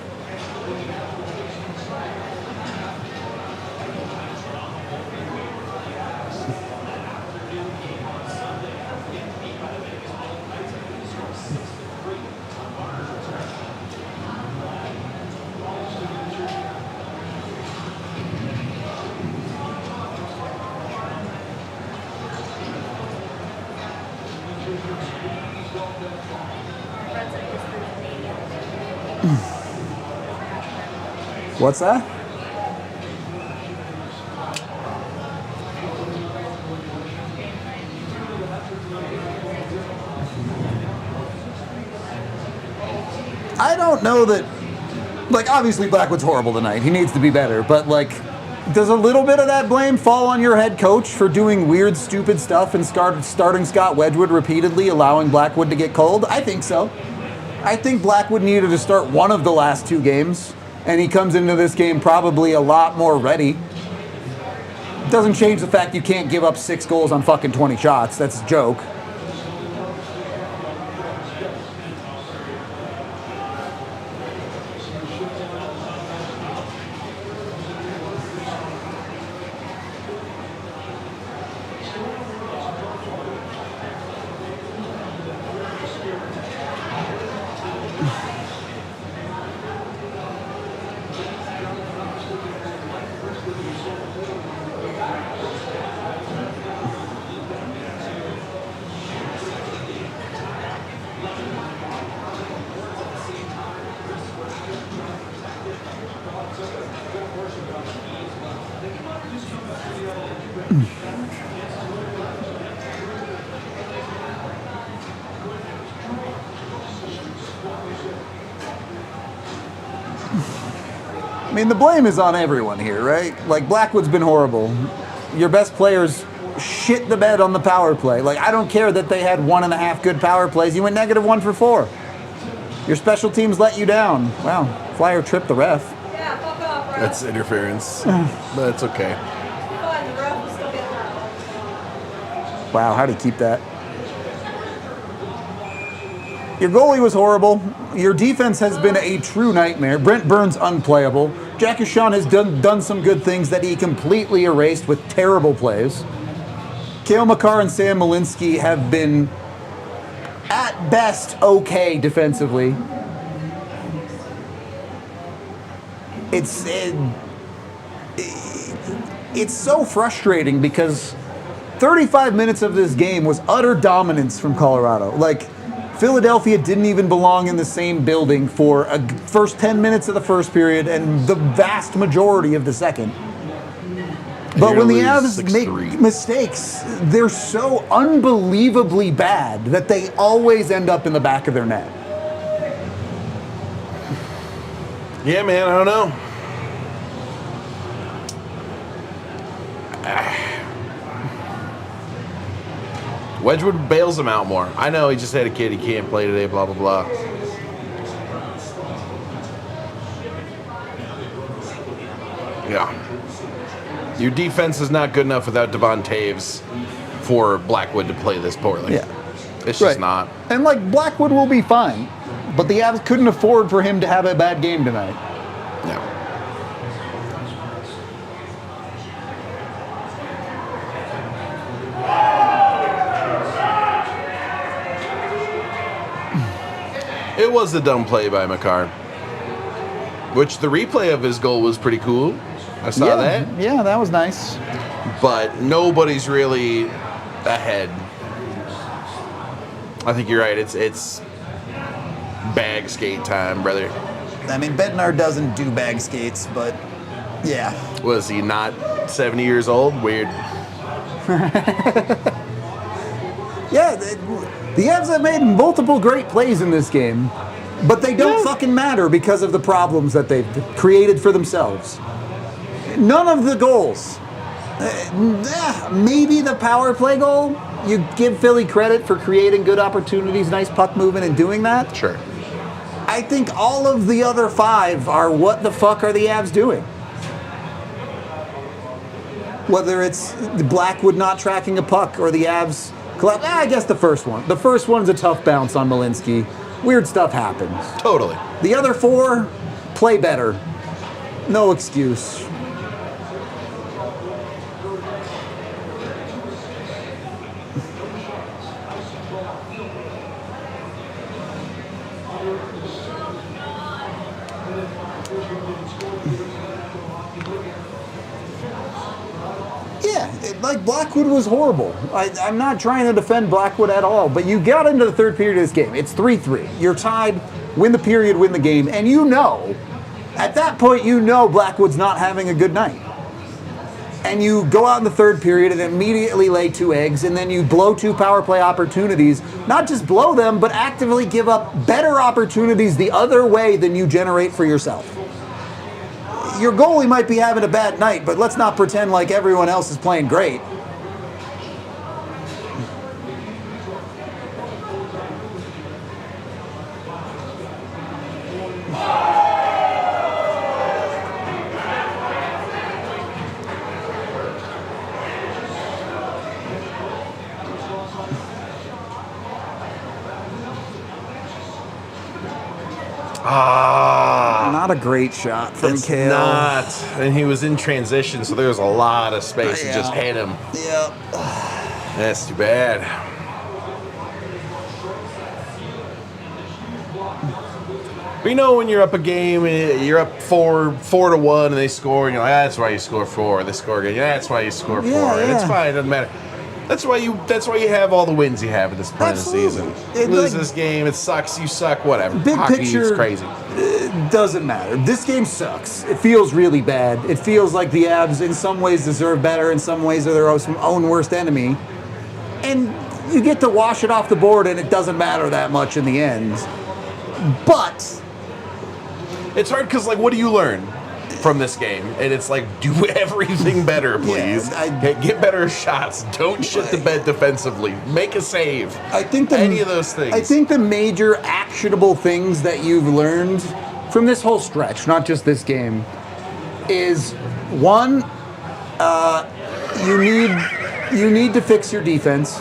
Speaker 1: What's that? I don't know that, like, obviously Blackwood's horrible tonight. He needs to be better, but, like, does a little bit of that blame fall on your head coach for doing weird, stupid stuff and starting Scott Wedgwood repeatedly, allowing Blackwood to get cold? I think so. I think Blackwood needed to start one of the last 2 games, and he comes into this game probably a lot more ready. Doesn't change the fact you can't give up 6 goals on fucking 20 shots. That's a joke. I mean, the blame is on everyone here, right? Like, Blackwood's been horrible. Your best players shit the bed on the power play. Like, I don't care that they had 1.5 good power plays. You went -1 for 4. Your special teams let you down. Wow, Flyer tripped the ref.
Speaker 3: Yeah, fuck off, bro.
Speaker 2: That's interference, but it's okay.
Speaker 3: Fine, the ref will still get that.
Speaker 1: Wow, how'd he keep that? Your goalie was horrible. Your defense has been a true nightmare. Brent Burns unplayable. Jack O'Shawn has done some good things that he completely erased with terrible plays. Cale Makar and Sam Malinsky have been, at best, okay defensively. It's so frustrating because 35 minutes of this game was utter dominance from Colorado. Like, Philadelphia didn't even belong in the same building for a first 10 minutes of the first period and the vast majority of the second. But when the Avs make mistakes, they're so unbelievably bad that they always end up in the back of their net.
Speaker 2: Yeah, man, I don't know. Wedgwood bails him out more. I know he just had a kid, he can't play today, blah, blah, blah. Yeah. Your defense is not good enough without Devon Taves for Blackwood to play this poorly.
Speaker 1: Yeah.
Speaker 2: It's just not.
Speaker 1: And like Blackwood will be fine, but the Avs couldn't afford for him to have a bad game tonight.
Speaker 2: No. It was a dumb play by Makar, which the replay of his goal was pretty cool. I saw that.
Speaker 1: Yeah, that was nice.
Speaker 2: But nobody's really ahead. I think you're right. It's bag skate time, brother.
Speaker 1: I mean, Bednar doesn't do bag skates, but yeah.
Speaker 2: Was he not 70 years old? Weird.
Speaker 1: Yeah, the Avs have made multiple great plays in this game, but they don't fucking matter because of the problems that they've created for themselves. None of the goals. Maybe the power play goal. You give Philly credit for creating good opportunities, nice puck movement, and doing that.
Speaker 2: Sure.
Speaker 1: I think all of the other 5 are what the fuck are the Avs doing? Whether it's Blackwood not tracking a puck or the Avs collapse. I guess the first one. The first one's a tough bounce on Malinsky. Weird stuff happens.
Speaker 2: Totally.
Speaker 1: The other 4 play better. No excuse. Like Blackwood was horrible. I'm not trying to defend Blackwood at all, but you got into the third period of this game. It's 3-3. You're tied, win the period, win the game, and you know, at that point, you know Blackwood's not having a good night. And you go out in the third period and immediately lay 2 eggs, and then you blow 2 power play opportunities. Not just blow them, but actively give up better opportunities the other way than you generate for yourself. Your goalie might be having a bad night, but let's not pretend like everyone else is playing great. Not a great shot from
Speaker 2: It's
Speaker 1: Kale.
Speaker 2: not. And he was in transition, so there was a lot of space to just hit him.
Speaker 1: Yep.
Speaker 2: That's too bad. But you know, when you're up a game, you're up 4-1, and they score, and you're like, that's why you score 4. They score again. Yeah, that's why you score 4. And it's fine. It doesn't matter. That's why you have all the wins you have at this point of the season. Lose this game, it sucks, you suck, whatever.
Speaker 1: Big
Speaker 2: Hockey
Speaker 1: picture
Speaker 2: is crazy.
Speaker 1: It doesn't matter. This game sucks. It feels really bad. It feels like the Avs in some ways deserve better, in some ways are their own worst enemy. And you get to wash it off the board and it doesn't matter that much in the end. But
Speaker 2: it's hard because, like, what do you learn from this game? And it's like, do everything better, please. Get better shots. Don't shit the bed defensively. Make a save.
Speaker 1: I think
Speaker 2: any of those things.
Speaker 1: I think the major actionable things that you've learned from this whole stretch, not just this game, is one, you need to fix your defense.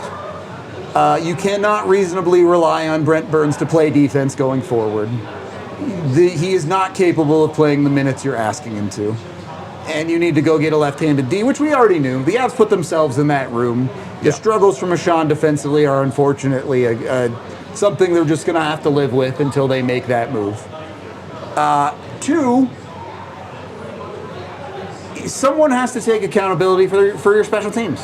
Speaker 1: You cannot reasonably rely on Brent Burns to play defense going forward. He is not capable of playing the minutes you're asking him to. And you need to go get a left-handed D, which we already knew. The Avs put themselves in that room. The struggles from Ashawn defensively are unfortunately something they're just going to have to live with until they make that move. 2, someone has to take accountability for your special teams.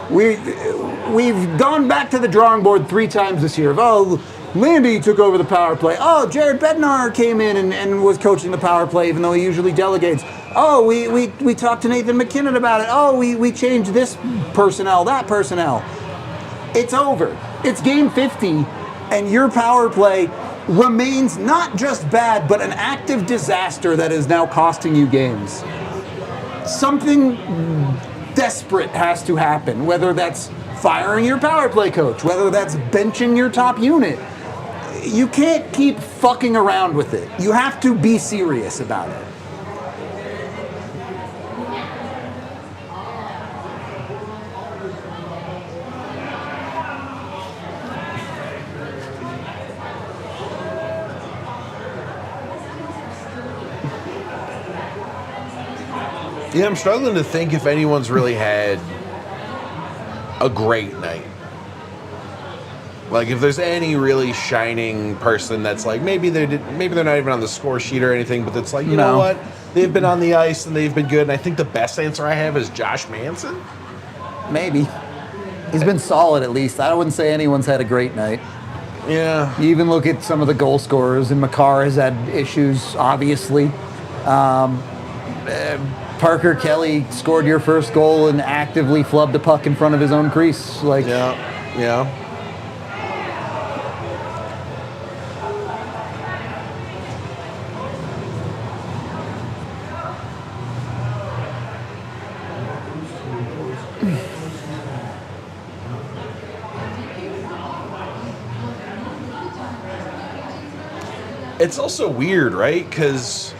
Speaker 1: We've gone back to the drawing board 3 times this year. Oh, Landy took over the power play. Oh, Jared Bednar came in and was coaching the power play, even though he usually delegates. Oh, we talked to Nathan McKinnon about it. Oh, we changed this personnel, that personnel. It's over. It's game 50, and your power play remains not just bad, but an active disaster that is now costing you games. Something desperate has to happen, whether that's firing your power play coach, whether that's benching your top unit. You can't keep fucking around with it. You have to be serious about it.
Speaker 2: Yeah, I'm struggling to think if anyone's really had a great night. Like, if there's any really shining person that's like, maybe they're not even on the score sheet or anything, but it's like, you know what? They've been on the ice and they've been good. And I think the best answer I have is Josh Manson.
Speaker 1: Maybe. He's been solid at least. I wouldn't say anyone's had a great night.
Speaker 2: Yeah.
Speaker 1: You even look at some of the goal scorers, and Makar has had issues, obviously. Parker Kelly scored your first goal and actively flubbed the puck in front of his own crease. Like,
Speaker 2: Yeah. It's also weird, right? Because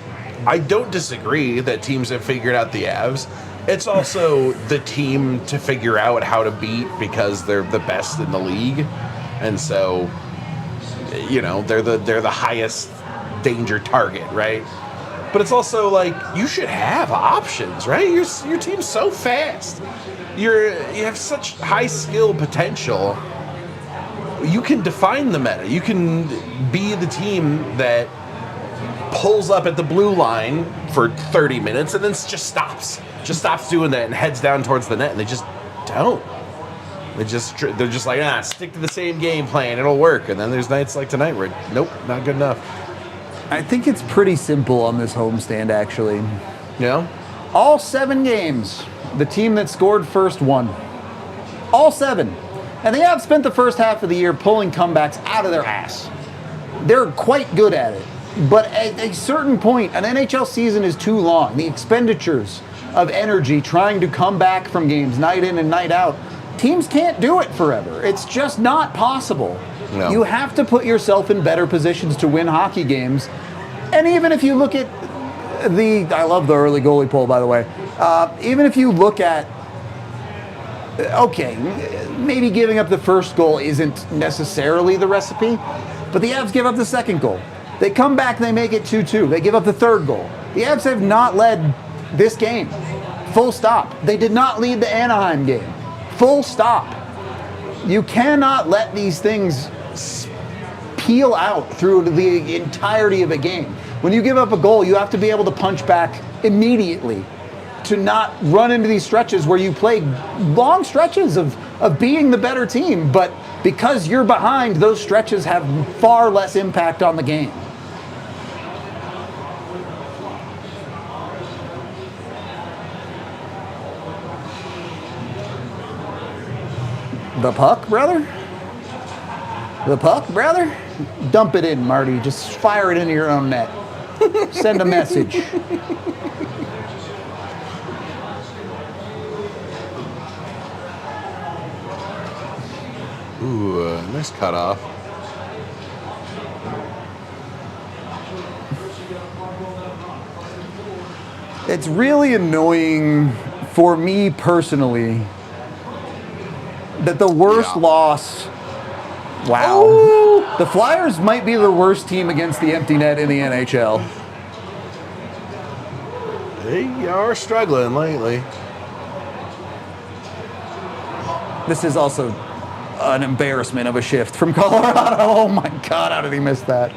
Speaker 2: I don't disagree that teams have figured out the Avs. It's also the team to figure out how to beat because they're the best in the league, and so they're the highest danger target, right? But it's also like you should have options, right? Your team's so fast. You have such high skill potential. You can define the meta. You can be the team that pulls up at the blue line for 30 minutes and then just stops doing that and heads down towards the net, and they just don't. They're just like, stick to the same game plan, it'll work. And then there's nights like tonight where, nope, not good enough.
Speaker 1: I think it's pretty simple on this homestand, actually.
Speaker 2: Yeah?
Speaker 1: All 7 games, the team that scored first won. All 7. And they have spent the first half of the year pulling comebacks out of their ass. They're quite good at it. But at a certain point, an NHL season is too long. The expenditures of energy trying to come back from games night in and night out, teams can't do it forever. It's just not possible.
Speaker 2: No.
Speaker 1: You have to put yourself in better positions to win hockey games. And even if you look at I love the early goalie poll, by the way. Even if you look at, okay, maybe giving up the first goal isn't necessarily the recipe, but the Avs give up the second goal. They come back, they make it 2-2. They give up the third goal. The Avs have not led this game. Full stop. They did not lead the Anaheim game. Full stop. You cannot let these things peel out through the entirety of a game. When you give up a goal, you have to be able to punch back immediately, to not run into these stretches where you play long stretches of being the better team, but because you're behind, those stretches have far less impact on the game. The puck, brother? The puck, brother? Dump it in, Marty. Just fire it into your own net. Send a message.
Speaker 2: Ooh, nice cutoff.
Speaker 1: It's really annoying for me personally that the worst loss. Wow. Ooh. The Flyers might be the worst team against the empty net in the NHL.
Speaker 2: They are struggling lately.
Speaker 1: This is also an embarrassment of a shift from Colorado. Oh my God, how did he miss that?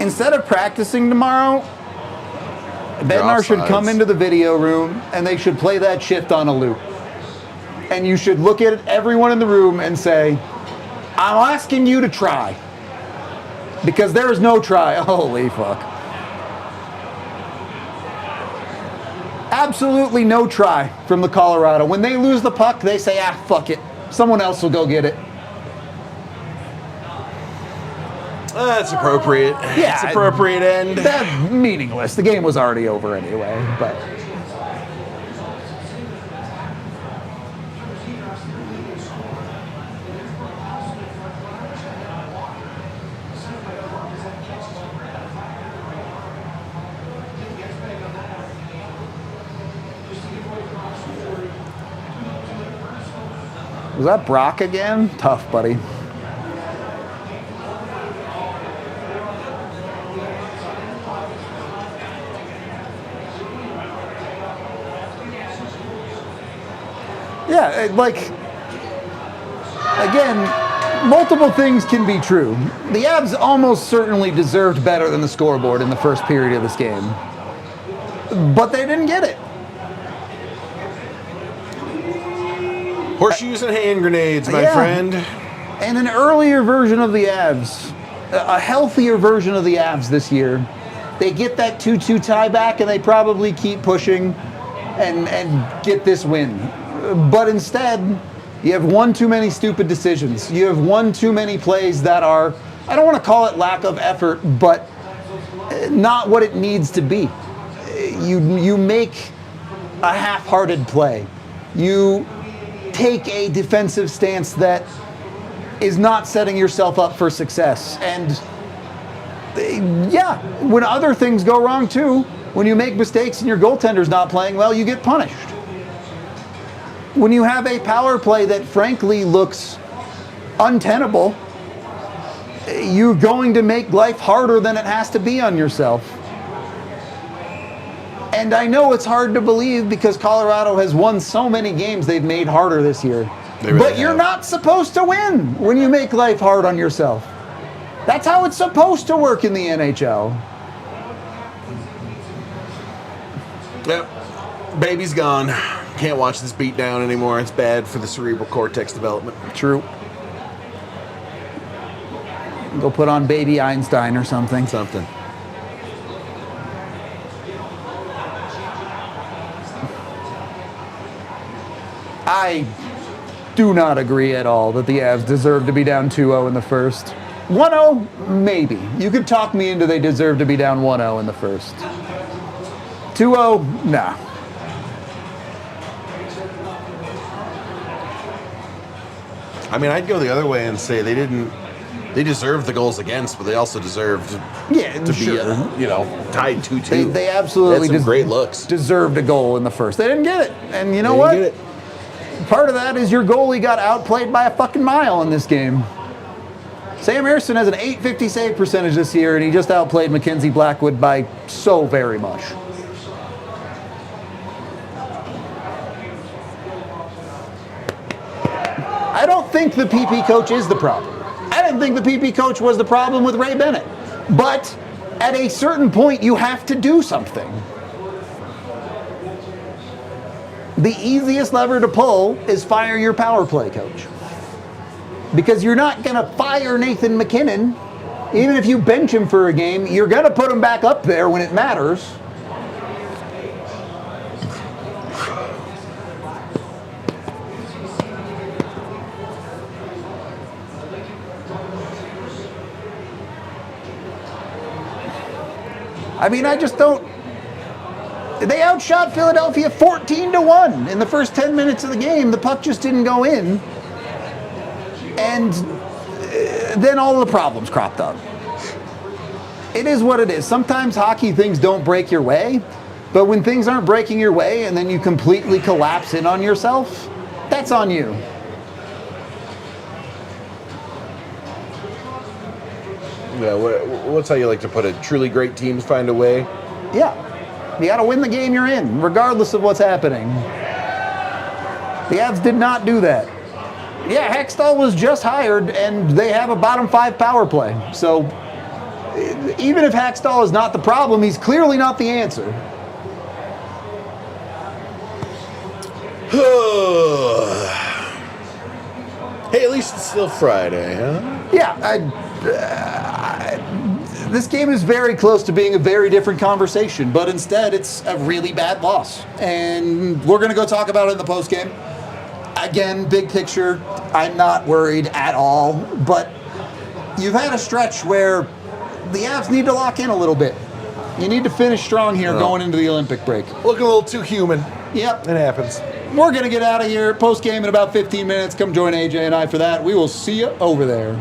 Speaker 1: Instead of practicing tomorrow, Bednar should come into the video room and they should play that shift on a loop. And you should look at everyone in the room and say, I'm asking you to try. Because there is no try. Holy fuck. Absolutely no try from the Colorado. When they lose the puck, they say, fuck it. Someone else will go get it.
Speaker 2: That's appropriate.
Speaker 1: Yeah,
Speaker 2: it's appropriate end.
Speaker 1: That's meaningless. The game was already over anyway, but... Was that Brock again? Tough, buddy. Yeah, like, again, multiple things can be true. The Avs almost certainly deserved better than the scoreboard in the first period of this game. But they didn't get it.
Speaker 2: Horseshoes and hand grenades, my friend.
Speaker 1: And an earlier version of the Avs, a healthier version of the Avs this year, they get that 2-2 tie back and they probably keep pushing and get this win. But instead, you have one too many stupid decisions. You have one too many plays that are, I don't want to call it lack of effort, but not what it needs to be. You make a half-hearted play. You take a defensive stance that is not setting yourself up for success. And yeah, when other things go wrong too, when you make mistakes and your goaltender's not playing well, you get punished. When you have a power play that frankly looks untenable, you're going to make life harder than it has to be on yourself. And I know it's hard to believe because Colorado has won so many games they've made harder this year. But you're not supposed to win when you make life hard on yourself. That's how it's supposed to work in the NHL.
Speaker 2: Yep. Baby's gone. Can't watch this beat down anymore. It's bad for the cerebral cortex development.
Speaker 1: True. Go put on Baby Einstein or something.
Speaker 2: Something.
Speaker 1: I do not agree at all that the Avs deserve to be down 2-0 in the first. 1-0, maybe. You could talk me into they deserve to be down 1-0 in the first. 2-0, nah.
Speaker 2: I mean, I'd go the other way and say they deserved the goals against, but they also deserved to be, tied 2-2.
Speaker 1: They absolutely
Speaker 2: had some great looks.
Speaker 1: Deserved a goal in the first. They didn't get it. And you know
Speaker 2: They
Speaker 1: what?
Speaker 2: didn't get it.
Speaker 1: Part of that is your goalie got outplayed by a fucking mile in this game. Sam Ersson has an .850 save percentage this year, and he just outplayed Mackenzie Blackwood by so very much. I don't think the PP coach is the problem. I didn't think the PP coach was the problem with Ray Bennett. But at a certain point, you have to do something. The easiest lever to pull is fire your power play coach. Because you're not going to fire Nathan MacKinnon. Even if you bench him for a game, you're going to put him back up there when it matters. I mean, I just don't. They outshot Philadelphia 14-1 in the first 10 minutes of the game. The puck just didn't go in. And then all the problems cropped up. It is what it is. Sometimes hockey things don't break your way, but when things aren't breaking your way and then you completely collapse in on yourself, that's on you.
Speaker 2: Yeah, what's how you like to put it? Truly great teams find a way?
Speaker 1: Yeah. You got to win the game you're in, regardless of what's happening. The Avs did not do that. Yeah, Hextall was just hired, and they have a bottom 5 power play. So even if Hextall is not the problem, he's clearly not the answer.
Speaker 2: Hey, at least it's still Friday, huh?
Speaker 1: Yeah, this game is very close to being a very different conversation, but instead it's a really bad loss. And we're going to go talk about it in the postgame. Again, big picture, I'm not worried at all, but you've had a stretch where the Avs need to lock in a little bit. You need to finish strong here going into the Olympic break.
Speaker 2: Looking a little too human.
Speaker 1: Yep.
Speaker 2: It happens.
Speaker 1: We're going to get out of here. Post-game in about 15 minutes. Come join AJ and I for that. We will see you over there.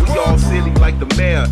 Speaker 5: We all silly like the mayor.